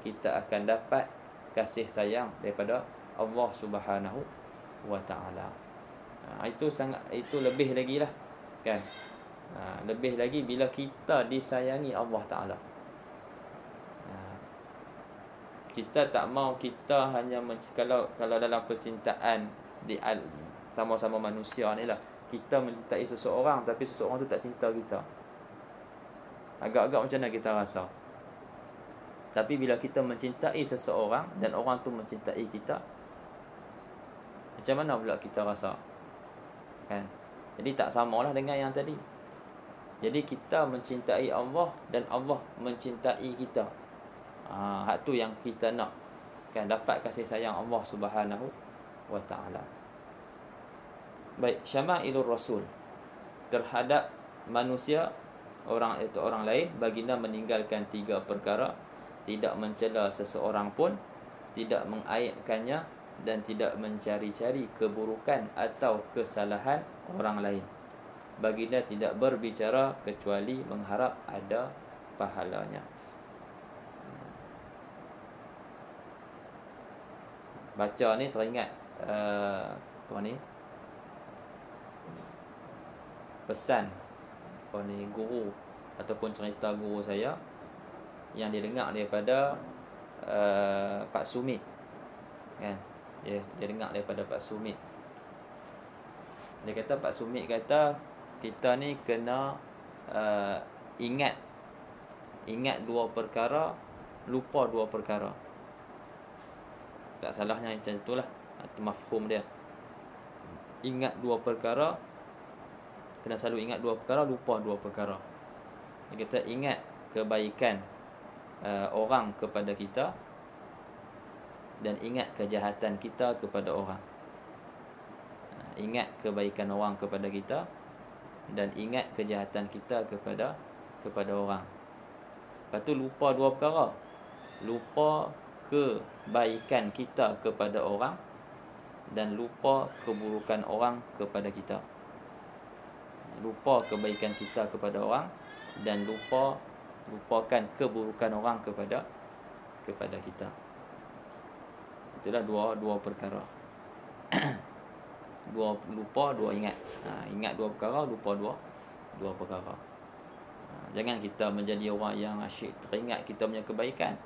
kita akan dapat kasih sayang daripada Allah Subhanahu wa Ta'ala. Itu lebih lagi lah, kan? Lebih lagi bila kita disayangi Allah Ta'ala. Kita tak mau kita hanya kalau dalam percintaan sama-sama manusia ni lah, kita mencintai seseorang tapi seseorang tu tak cinta kita. Agak-agak macam mana kita rasa? Tapi bila kita mencintai seseorang dan orang tu mencintai kita, macam mana pula kita rasa? Kan? Jadi tak samalah dengan yang tadi. Jadi kita mencintai Allah dan Allah mencintai kita. Hak tu yang kita nak, kan, dapat kasih sayang Allah Subhanahu wa Ta'ala. Baik, syama'ilur rasul terhadap manusia, orang lain, baginda meninggalkan 3 perkara: tidak mencela seseorang pun, tidak mengaibkannya, dan tidak mencari-cari keburukan atau kesalahan orang lain. Baginda tidak berbicara kecuali mengharap ada pahalanya. Baca ni teringat pesan guru ataupun cerita guru saya yang dia dengar daripada Pak Sumit, kan? Dia dengar daripada Pak Sumit. Dia kata, Pak Sumit kata, kita ni kena ingat 2 perkara, lupa 2 perkara. Tak salahnya macam itulah, itu mafhum dia. Ingat 2 perkara, kena selalu ingat 2 perkara, lupa 2 perkara. Dia kata, ingat kebaikan orang kepada kita, dan ingat kejahatan kita kepada orang. Ingat kebaikan orang kepada kita, dan ingat kejahatan kita kepada orang. Lepas tu lupa 2 perkara. Lupa kebaikan kita kepada orang, dan lupa keburukan orang kepada kita. Lupa kebaikan kita kepada orang, dan lupakan keburukan orang kepada kita. Itulah dua perkara. 2 lupa, 2 ingat. Ingat 2 perkara, lupa 2 perkara. Jangan kita menjadi orang yang asyik teringat kita punya kebaikan.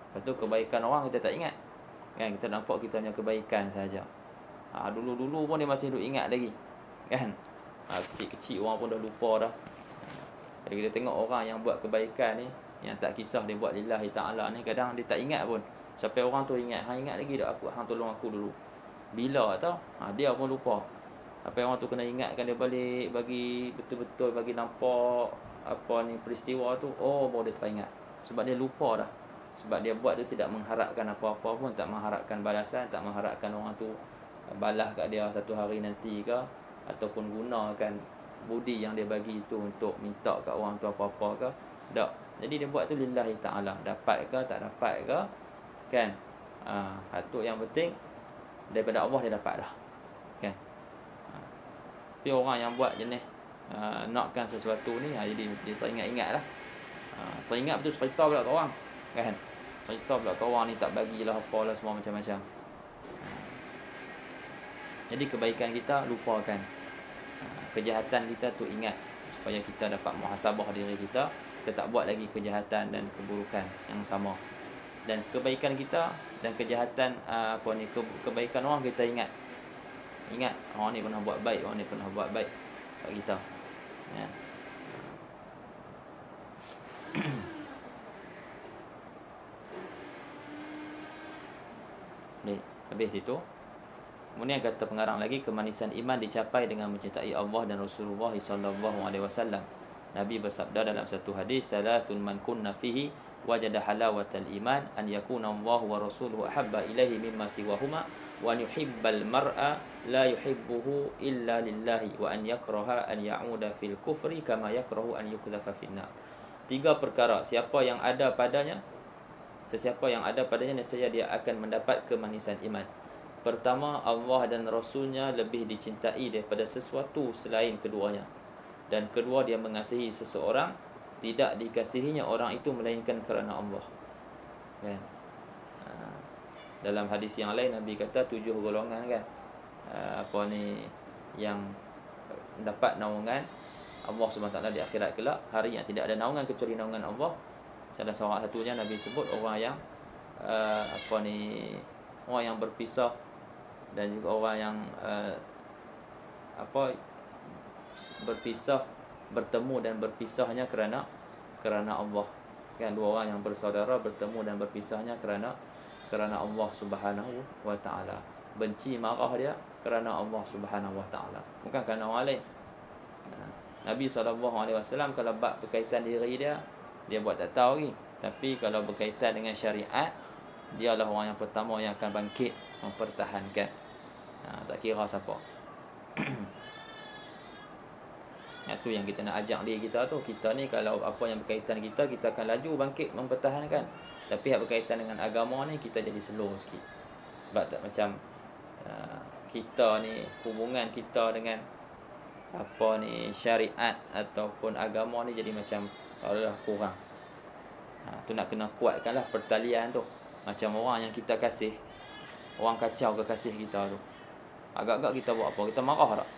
Lepas tu kebaikan orang kita tak ingat, kan? Kita nampak kita punya kebaikan saja. Dulu-dulu pun dia masih duk ingat lagi, kan? Kecil-kecil orang pun dah lupa dah. Jadi kita tengok orang yang buat kebaikan ni, yang tak kisah dia buat lillahi ta'ala ni, kadang dia tak ingat pun. Sampai orang tu ingat, ingat lagi tak hang tolong aku dulu. Bila tau, dia pun lupa. Sampai orang tu kena ingatkan dia balik, bagi betul-betul bagi nampak peristiwa tu, baru dia teringat. Sebab dia lupa dah. Sebab dia buat tu tidak mengharapkan apa-apa pun, tak mengharapkan balasan, tak mengharapkan orang tu balas kat dia satu hari nanti ke, ataupun gunakan budi yang dia bagi itu untuk minta kat orang tu apa-apa ke. Tak. Jadi dia buat tu lillahi ta'ala. Dapat ke tak dapat ke, kan? Itu yang penting, daripada Allah dia dapat dah, kan? Tapi orang yang buat jenis nakkan sesuatu ni, jadi dia teringat-ingat lah. Teringat betul, cerita pula kat orang, kan? Cerita pula kat orang ni tak bagilah apalah, semua macam-macam. Jadi kebaikan kita lupakan, kejahatan kita tu ingat, supaya kita dapat muhasabah diri kita. Kita tak buat lagi kejahatan dan keburukan yang sama. Dan kebaikan kita dan kejahatan kebaikan orang kita ingat. Ingat orang ni pernah buat baik, orang ni pernah buat baik kat kita, ya. Baik, habis itu. Kemudian kata pengarang lagi, kemanisan iman dicapai dengan mencintai Allah dan Rasulullah sallallahu alaihi wasallam. Nabi bersabda dalam satu hadis, salasun man kunna fihi wajada halawatal iman an yakuna Allah wa rasuluhu ahabba ilaihi mimma siwahuma wa an yuhibbal mar'a la yuhibbuhu illa lillahi wa an yakraha an ya'uda fil kufri kama yakrahu an yuqdhafa finnar. 3 perkara, sesiapa yang ada padanya nescaya dia akan mendapat kemanisan iman. Pertama, Allah dan Rasulnya lebih dicintai daripada sesuatu selain keduanya. Dan kedua, dia mengasihi seseorang, tidak dikasihinya orang itu melainkan kerana Allah. Kan? Dalam hadis yang lain Nabi kata 7 golongan kan, yang dapat naungan Allah SWT di akhirat kelak, hari yang tidak ada naungan kecuali naungan Allah. Salah satunya Nabi sebut orang yang orang yang berpisah, dan juga orang yang berpisah, bertemu dan berpisahnya kerana Allah. Kan, 2 orang yang bersaudara bertemu dan berpisahnya kerana Allah Subhanahu wa taala. Benci marah dia kerana Allah Subhanahu wa taala, bukan kerana orang lain. Nabi SAW kalau bab berkaitan diri dia buat tak tahu lagi. Tapi kalau berkaitan dengan syariat, dia adalah orang yang pertama yang akan bangkit mempertahankan. Tak kira siapa. Itu yang kita nak ajak diri kita tu. Kita ni kalau apa yang berkaitan kita akan laju bangkit mempertahankan. Tapi yang berkaitan dengan agama ni, kita jadi slow sikit. Sebab tak macam kita ni, hubungan kita dengan syariat ataupun agama ni jadi macam Allah kurang. Tu nak kena kuatkanlah pertalian tu. Macam orang yang kita kasih, orang kacau kekasih kita tu, agak-agak kita buat apa? Kita marah tak?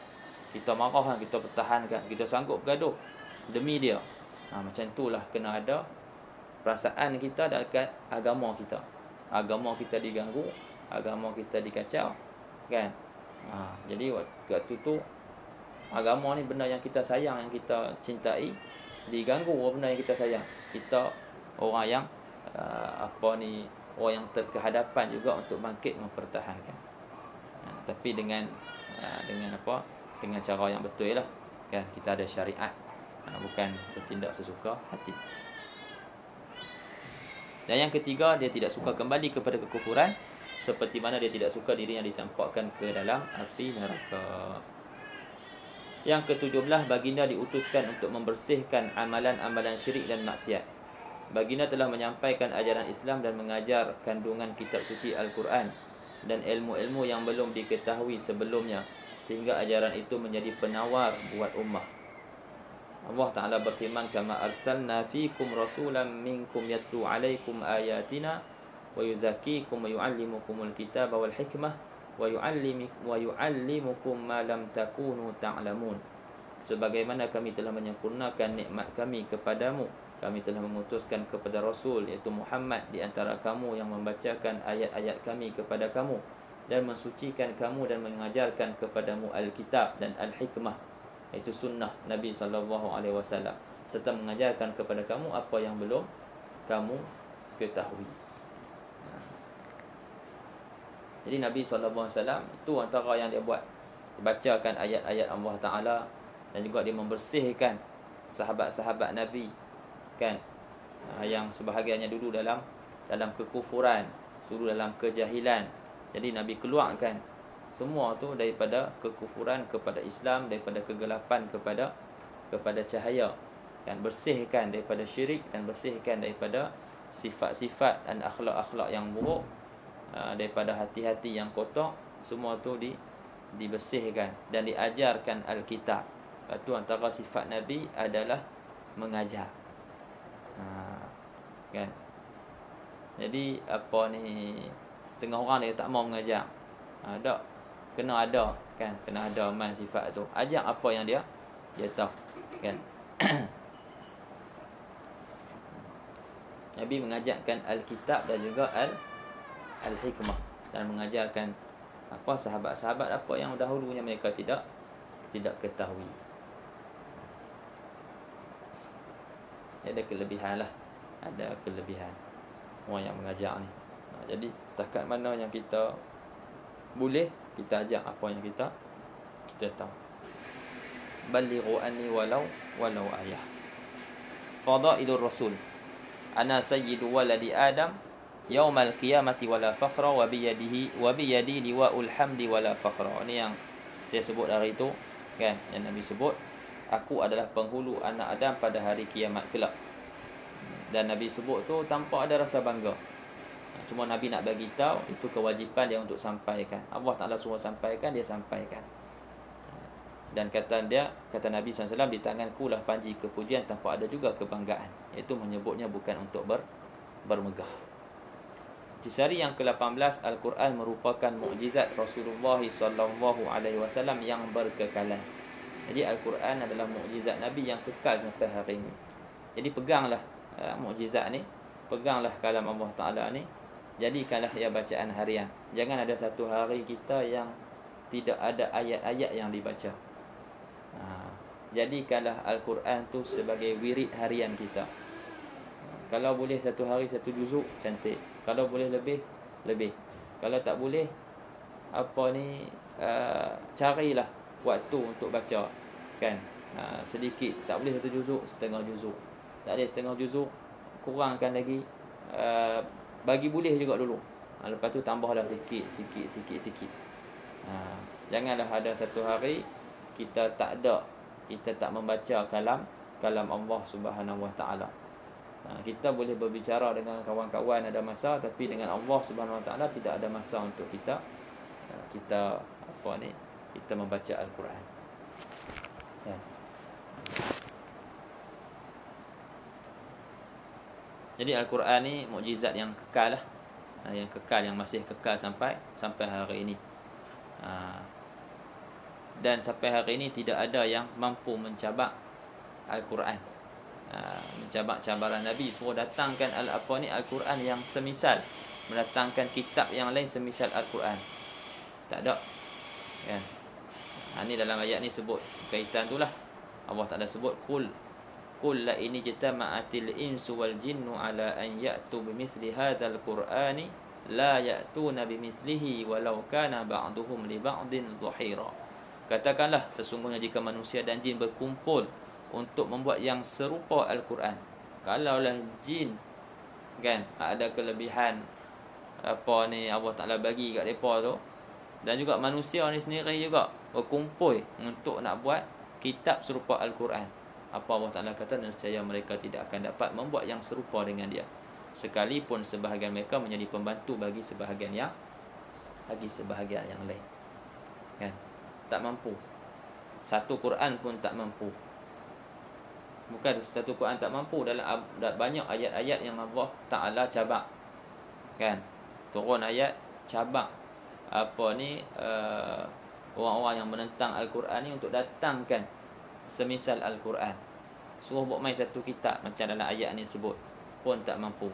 Kita marah kan, kita pertahankan, kita sanggup bergaduh demi dia. Macam itulah kena ada perasaan kita dekat agama kita. Agama kita diganggu, agama kita dikacau, kan? Jadi waktu tu agama ni benda yang kita sayang, yang kita cintai, diganggu benda yang kita sayang. Kita orang yang orang yang terkehadapan juga untuk bangkit mempertahankan. Tapi dengan dengan cara yang betul lah, kan? Kita ada syariat, bukan bertindak sesuka hati. Dan yang ketiga, dia tidak suka kembali kepada kekufuran, seperti mana dia tidak suka dirinya dicampakkan ke dalam api neraka. Yang ke-17, baginda diutuskan untuk membersihkan amalan-amalan syirik dan maksiat. Baginda telah menyampaikan ajaran Islam dan mengajar kandungan kitab suci Al-Quran dan ilmu-ilmu yang belum diketahui sebelumnya, sehingga ajaran itu menjadi penawar buat ummah. Allah Ta'ala berfirman, kama arsalna fikum rasulan minkum yatlu alaikum ayatina wa yuzakkikum wa yu'allimukumul kitaba wal hikmah wa yu'allimukum ma lam takunu ta'lamun. Sebagaimana kami telah menyempurnakan nikmat kami kepadamu, kami telah mengutuskan kepada Rasul, iaitu Muhammad, di antara kamu yang membacakan ayat-ayat kami kepada kamu dan mensucikan kamu dan mengajarkan kepadamu Al-Kitab dan Al-Hikmah, iaitu sunnah Nabi SAW, serta mengajarkan kepada kamu apa yang belum kamu ketahui. Jadi Nabi SAW itu antara yang dia buat, dia bacakan ayat-ayat Allah Ta'ala, dan juga dia membersihkan sahabat-sahabat Nabi, kan, yang sebahagiannya dulu dalam kekufuran, dulu dalam kejahilan. Jadi Nabi keluarkan semua tu daripada kekufuran kepada Islam, daripada kegelapan kepada cahaya, kan, bersihkan daripada syirik dan bersihkan daripada sifat-sifat dan akhlak-akhlak yang buruk, daripada hati-hati yang kotor. Semua tu dibersihkan dan diajarkan Alkitab. Itu antara sifat Nabi adalah mengajar, kan. Jadi setengah orang dia tak mau mengajar. Tak, kena ada, kan, kena ada man sifat tu. Ajak apa yang dia tahu, kan. Nabi mengajarkan Alkitab dan juga Al-Hikmah, dan mengajarkan sahabat-sahabat apa yang dahulunya mereka tidak ketahui. Ada kelebihan lah, ada kelebihan orang yang mengajar ni. Jadi takat mana yang kita boleh, kita ajak apa yang kita tahu. Balighu anni walau ayah. Fadailur Rasul. ana sayyidu waladi Adam yaumal qiyamati wala fakhra wa biyadi liwaul hamdi wala fakhra. Ini yang saya sebut hari itu kan, yang Nabi sebut, aku adalah penghulu anak Adam pada hari kiamat kelak. Dan Nabi sebut tu tanpa ada rasa bangga. Cuma Nabi nak bagi tahu itu kewajipan dia untuk sampaikan. Allah Taala suruh sampaikan, dia sampaikan. Dan kata Nabi SAW, di tanganku lah panji kepujian tanpa ada juga kebanggaan. Iaitu menyebutnya bukan untuk bermegah. Sehari yang ke-18, Al-Quran merupakan mukjizat Rasulullah SAW yang berkekalan. Jadi Al-Quran adalah mukjizat Nabi yang kekal sampai hari ini. Jadi peganglah mukjizat ni, peganglah kalam Allah Ta'ala ni, jadikanlah ia bacaan harian. Jangan ada satu hari kita yang tidak ada ayat-ayat yang dibaca. Jadikanlah Al-Quran tu sebagai wirid harian kita. Kalau boleh satu hari satu juzuk, cantik. Kalau boleh lebih. Kalau tak boleh, carilah waktu untuk baca, kan? Sedikit. Tak boleh satu juzuk, setengah juzuk. Tak boleh setengah juzuk, kurangkan lagi. Bagi boleh juga dulu. Lepas tu tambahlah sikit. Janganlah ada satu hari kita tak membaca kalam Allah Subhanahu Wa Taala. Kita boleh berbicara dengan kawan-kawan ada masa, tapi dengan Allah Subhanahu Wa Taala tidak ada masa untuk kita membaca Al-Quran. Ya. Jadi Al-Quran ni mukjizat yang kekal lah. Yang masih kekal sampai hari ini. Dan sampai hari ini tidak ada yang mampu mencabak Al-Quran. Mencabak cabaran Nabi suruh datangkan Al-Quran yang semisal, mendatangkan kitab yang lain semisal Al-Quran. Tak ada, kan? Ini dalam ayat ni sebut kaitan tu lah. Allah Ta'ala sebut qul la ini jitama'atil insu wal jinnu ala an ya'tu bimithli hadzal qur'ani la ya'tuna bimithlihi walau kana ba'duhum li ba'din dhahira. Katakanlah, sesungguhnya jika manusia dan jin berkumpul untuk membuat yang serupa Al-Quran, kalaulah jin, kan, ada kelebihan Allah Ta'ala bagi kat mereka tu, dan juga manusia ni sendiri juga berkumpul untuk nak buat kitab serupa Al-Quran, Allah Ta'ala kata, nescaya mereka tidak akan dapat membuat yang serupa dengan dia, sekalipun sebahagian mereka menjadi pembantu bagi sebahagian yang lain, kan? Tak mampu. Satu Quran pun tak mampu. Bukan satu Quran tak mampu, dalam banyak ayat-ayat yang Allah Ta'ala cabak, kan? Turun ayat cabak orang-orang yang menentang Al-Quran ni untuk datangkan semisal Al-Quran. Suruh buat main satu kitab macam dalam ayat ni sebut, pun tak mampu.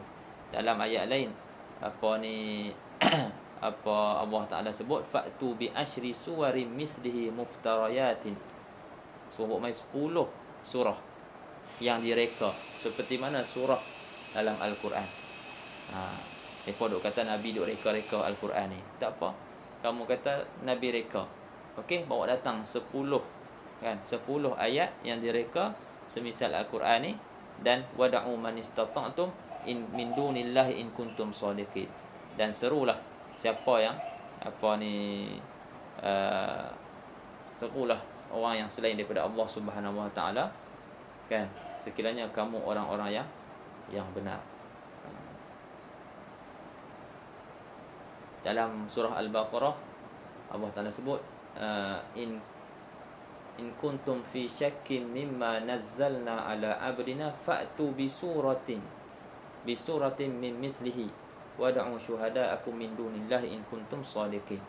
Dalam ayat lain Allah Ta'ala sebut fa'tu bi asyri suwarin mithlihi muftarayatin. Suruh buat main 10 surah yang direka seperti mana surah dalam Al-Quran. Mereka duk kata Nabi duk reka-reka Al-Quran ni. Tak apa, kamu kata Nabi reka, okey, bawa datang 10, kan, 10 ayat yang direka semisal Al-Quran ni. Dan wada'u man istata'tum min dunillahi in kuntum shadiqin. Dan serulah siapa yang serulah orang yang selain daripada Allah Subhanahu Wa Taala, kan, sekiranya kamu orang-orang yang benar. Dalam surah Al-Baqarah Allah Ta'ala sebut in kuntum fi syakkin mimma nazzalna ala abdina fa'tu bi suratin min mithlihi wad'u syuhada'akum min dunillahi in kuntum shadiqin.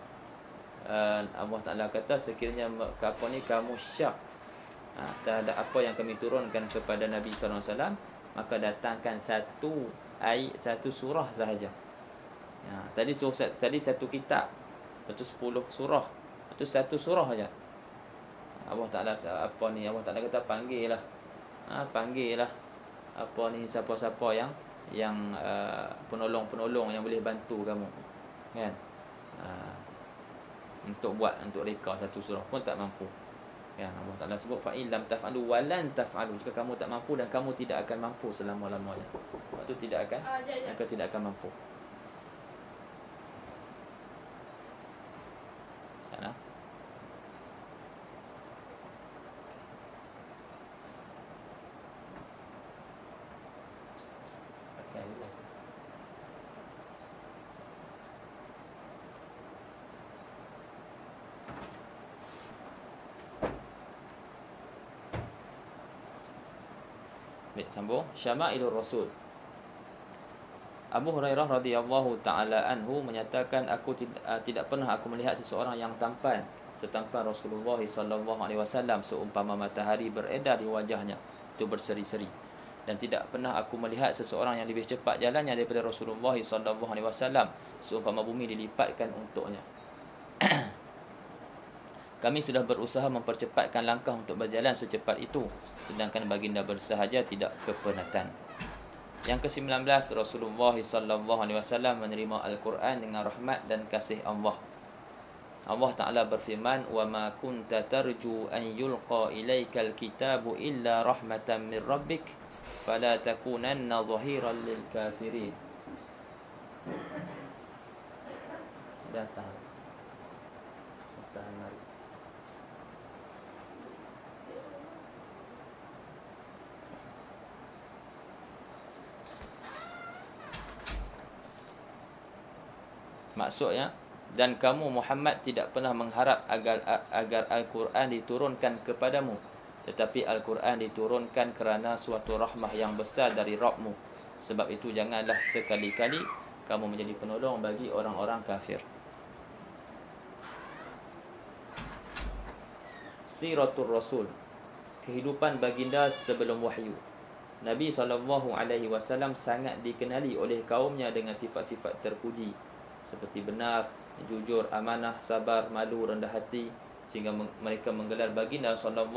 Allah Ta'ala kata, sekiranya kamu syak terhadap apa yang kami turunkan kepada Nabi SAW, maka datangkan satu surah sahaja. Tadi satu kitab, lepas 10 surah, itu satu surah saja. Allah Ta'ala Allah Ta'ala kata panggillah siapa-siapa yang penolong-penolong yang boleh bantu kamu, kan, untuk reka satu surah pun tak mampu. Kan Allah Taala sebut fa in lam taf'alu wa lan taf'alu, jika kamu tak mampu dan kamu tidak akan mampu selama-lamanya. Waktu tidak akan maka tidak akan mampu. Sana. Pakai dulu. Baik, sambung. Syama'ilur Rasul. Abu Hurairah radhiyallahu taala anhu menyatakan, aku tidak pernah aku melihat seseorang yang tampan setampan Rasulullah sallallahu alaihi wasallam, seumpama matahari beredar di wajahnya itu berseri-seri, dan tidak pernah aku melihat seseorang yang lebih cepat jalannya daripada Rasulullah sallallahu alaihi wasallam, seumpama bumi dilipatkan untuknya. Kami sudah berusaha mempercepatkan langkah untuk berjalan secepat itu, sedangkan baginda bersahaja tidak kepenatan. Yang ke-19, Rasulullah sallallahu alaihi wasallam menerima Al-Quran dengan rahmat dan kasih Allah. Allah Ta'ala berfirman, "Wa ma kunta tarju an yulqa ilaikal kitabu illa rahmatan min rabbik, fala takunanna zahiran lil kafirin." Dah tahan. Tahan mari. Maksudnya, dan kamu Muhammad tidak pernah mengharap agar Al-Quran diturunkan kepadamu, tetapi Al-Quran diturunkan kerana suatu rahmah yang besar dari Rabbmu. Sebab itu janganlah sekali-kali kamu menjadi penolong bagi orang-orang kafir. Siratul Rasul, kehidupan baginda sebelum wahyu. Nabi SAW sangat dikenali oleh kaumnya dengan sifat-sifat terpuji, seperti benar, jujur, amanah, sabar, malu, rendah hati, sehingga mereka menggelar baginda SAW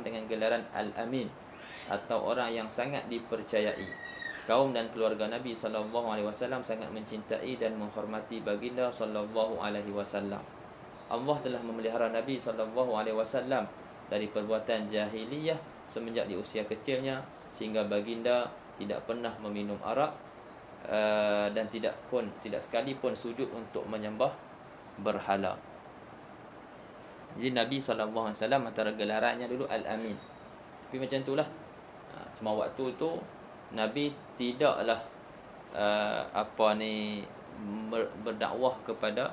dengan gelaran Al-Amin, atau orang yang sangat dipercayai. Kaum dan keluarga Nabi SAW sangat mencintai dan menghormati baginda SAW. Allah telah memelihara Nabi SAW dari perbuatan jahiliyah semenjak di usia kecilnya, sehingga baginda tidak pernah meminum arak, dan tidak sekali pun sujud untuk menyembah berhala. Jadi Nabi SAW antara gelarannya dulu Al-Amin. Tapi macam itulah. Cuma waktu tu Nabi tidaklah berdakwah kepada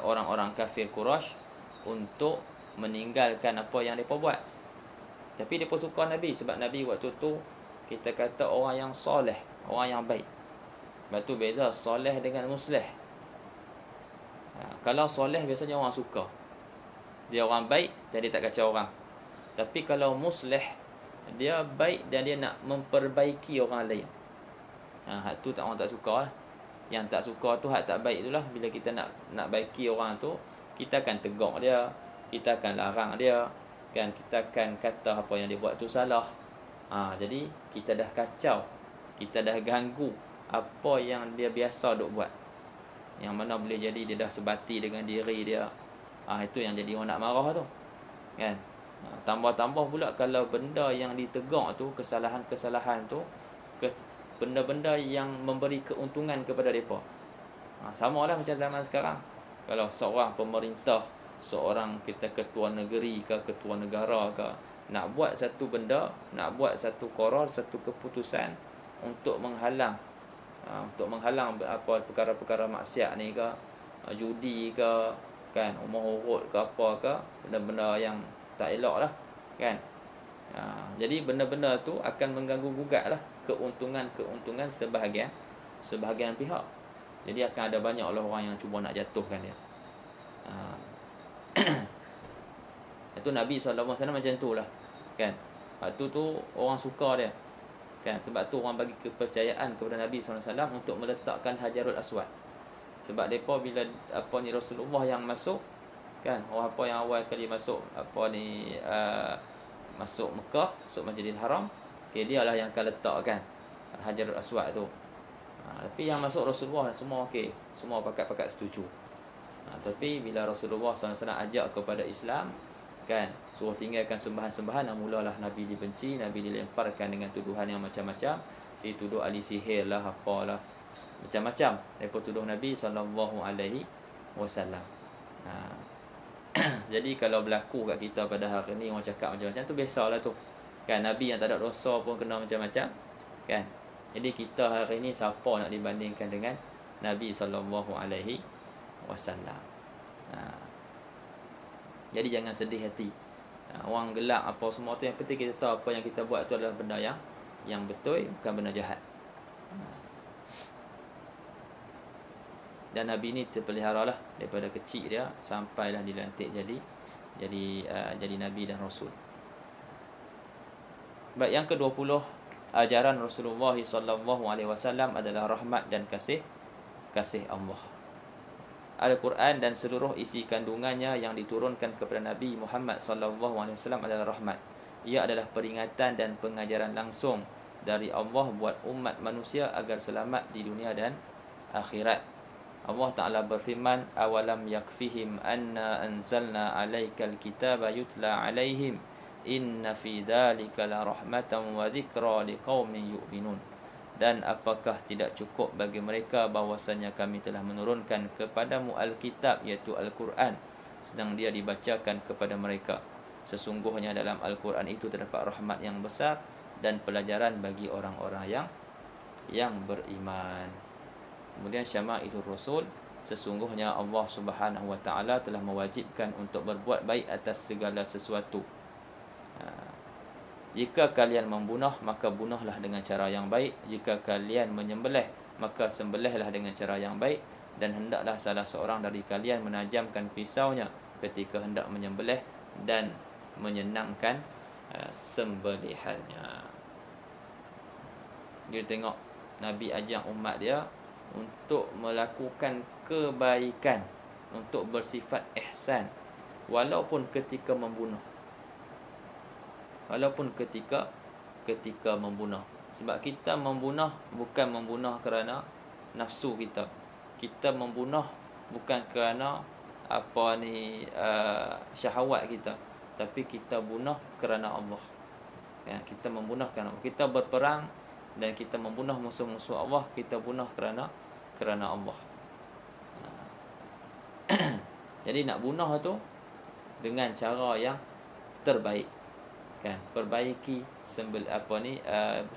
orang-orang kafir Quraisy untuk meninggalkan apa yang mereka buat. Tapi mereka suka Nabi, sebab Nabi waktu tu kita kata orang yang soleh, orang yang baik. Sebab tu beza soleh dengan musleh. Kalau soleh biasanya orang suka, dia orang baik dan dia tak kacau orang. Tapi kalau musleh, dia baik dan dia nak memperbaiki orang lain. Hak tu orang tak suka lah. Yang tak suka tu hak tak baik itulah. Bila kita nak baiki orang tu, kita akan tegur dia, kita akan larang dia, kan, kita akan kata apa yang dia buat tu salah. Jadi kita dah kacau, kita dah ganggu apa yang dia biasa duk buat, yang mana boleh jadi dia dah sebati dengan diri dia. Itu yang jadi orang nak marah tu, kan. Tambah-tambah pula kalau benda yang ditegur tu, kesalahan-kesalahan tu, benda-benda yang memberi keuntungan kepada mereka. Sama lah macam zaman sekarang. Kalau seorang pemerintah, seorang kita ketua negeri ke ketua negara ke, nak buat satu benda, nak buat satu qaror, satu keputusan untuk menghalang apa perkara-perkara maksiat ni ke, judi ke, kan, umur urut ke, apa ke, benda-benda yang tak elok lah, kan. Jadi benda-benda tu akan mengganggu gugatlah keuntungan sebahagian pihak. Jadi akan ada banyak orang yang cuba nak jatuhkan dia. Itu Nabi SAW macam tu lah, kan. Waktu tu orang suka dia, kan. Sebab tu orang bagi kepercayaan kepada Nabi SAW untuk meletakkan Hajarul Aswad. Sebab mereka bila Rasulullah yang masuk, kan, orang apa yang awal sekali masuk masuk Mekah, masuk Masjidil Haram, dia lah yang akan letakkan Hajarul Aswad tu. Tapi yang masuk Rasulullah semua okey, semua pakat-pakat setuju. Tapi bila Rasulullah SAW ajak kepada Islam, Kan, suruh tinggalkan sembahan-sembahan, mulalah Nabi dibenci, Nabi dilemparkan dengan tuduhan yang macam-macam. Dituduh ahli sihir lah, apalah, macam-macam. Mereka tuduh Nabi SAW. Jadi kalau berlaku kat kita pada hari ni, orang cakap macam-macam tu, biasalah tu. Kan, Nabi yang tak ada dosa pun kena macam-macam. Kan. Jadi kita hari ni siapa nak dibandingkan dengan Nabi SAW. Jadi jangan sedih hati. Orang gelak apa semua tu, yang penting kita tahu apa yang kita buat tu adalah benda yang betul, bukan benda jahat. Dan Nabi ni terpelihara lah daripada kecil dia sampailah dilantik jadi Nabi dan Rasul. Baik, yang ke-20, ajaran Rasulullah SAW adalah rahmat dan kasih Allah. Al-Quran dan seluruh isi kandungannya yang diturunkan kepada Nabi Muhammad SAW adalah rahmat. Ia adalah peringatan dan pengajaran langsung dari Allah buat umat manusia agar selamat di dunia dan akhirat. Allah Ta'ala berfirman, awalam yakfihim anna anzalna alaikal kitaba yutla alaihim inna fi dhalika la rahmatan wa dhikra liqaumin yu'minun. Dan apakah tidak cukup bagi mereka bahwasanya kami telah menurunkan kepadamu Alkitab, iaitu Al-Quran, sedang dia dibacakan kepada mereka. Sesungguhnya dalam Al-Quran itu terdapat rahmat yang besar dan pelajaran bagi orang-orang yang beriman. Kemudian syama'ilur Rasul, sesungguhnya Allah Subhanahu wa taala telah mewajibkan untuk berbuat baik atas segala sesuatu. Jika kalian membunuh, maka bunuhlah dengan cara yang baik. Jika kalian menyembelih, maka sembelihlah dengan cara yang baik. Dan hendaklah salah seorang dari kalian menajamkan pisaunya ketika hendak menyembelih dan menyenangkan sembelihannya. Dia tengok Nabi ajak umat dia untuk melakukan kebaikan, untuk bersifat ihsan, walaupun ketika membunuh. Walaupun ketika membunuh. Sebab kita membunuh bukan membunuh kerana nafsu kita. Kita membunuh bukan kerana syahwat kita, tapi kita bunuh kerana Allah. Ya, kita membunuh kerana Allah. Kita berperang dan kita membunuh musuh-musuh Allah, kita bunuh kerana Allah. Jadi nak bunuh tu dengan cara yang terbaik. Kan, perbaiki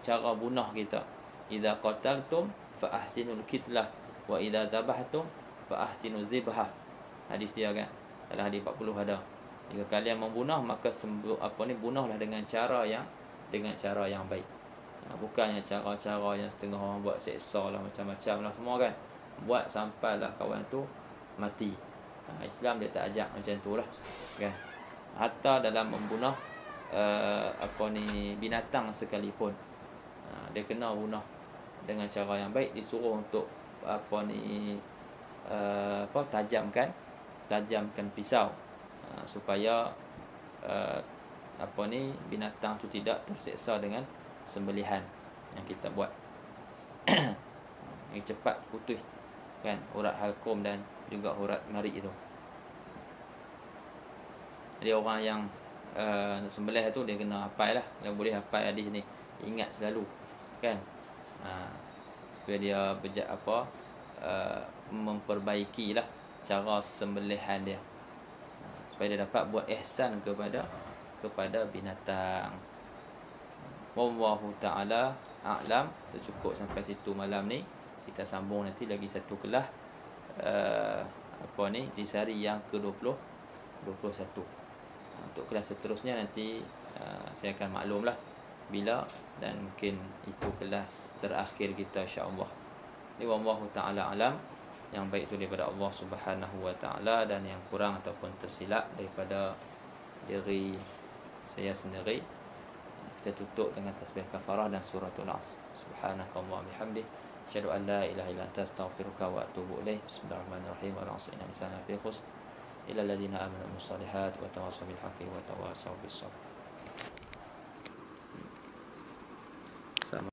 cara bunuh kita. Idza qataltum fa ahsinul qitlah wa idza dhabhtum fa ahsinuz dzibhah. Hadis dia kan, dalam hadis 40 ada. Jika kalian membunuh, maka bunuhlah dengan cara yang baik. Bukannya cara-cara yang setengah orang buat seksa lah, macam-macam lah semua kan. Buat sampailah kawan tu mati. Islam dia tak ajak macam tu lah kan. Hatta dalam membunuh binatang sekalipun, dia kena bunuh dengan cara yang baik. Disuruh untuk tajamkan pisau supaya binatang tu tidak terseksa dengan sembelihan yang kita buat. Ini cepat putus kan, urat halkum dan juga urat marik itu. Jadi orang yang sembelih tu dia kena hafal lah. Dia boleh hafal hadis ni, ingat selalu kan. Supaya dia memperbaikilah cara sembelihan dia, supaya dia dapat buat ihsan kepada binatang. Wallahu ta'ala a'lam. Cukup sampai situ malam ni. Kita sambung nanti lagi satu kelas Jisari yang ke-21. Untuk kelas seterusnya nanti saya akan maklumlah bila, dan mungkin itu kelas terakhir kita insya-Allah. Wallahu ta'ala alam. Yang baik itu daripada Allah Subhanahu wa taala, dan yang kurang ataupun tersilap daripada diri saya sendiri. Kita tutup dengan tasbih kafarah dan suratul As. Subhanakallahumma bihamdik, asyhadu an la ilaha illa anta, astaghfiruka wa atubu ilaik. Bismillahirrahmanirrahim. Wa ra'sina insana fi khusr illa alladziina aamanu wa salihat wa tawassaw bil haqqi wa tawassaw bis sabr.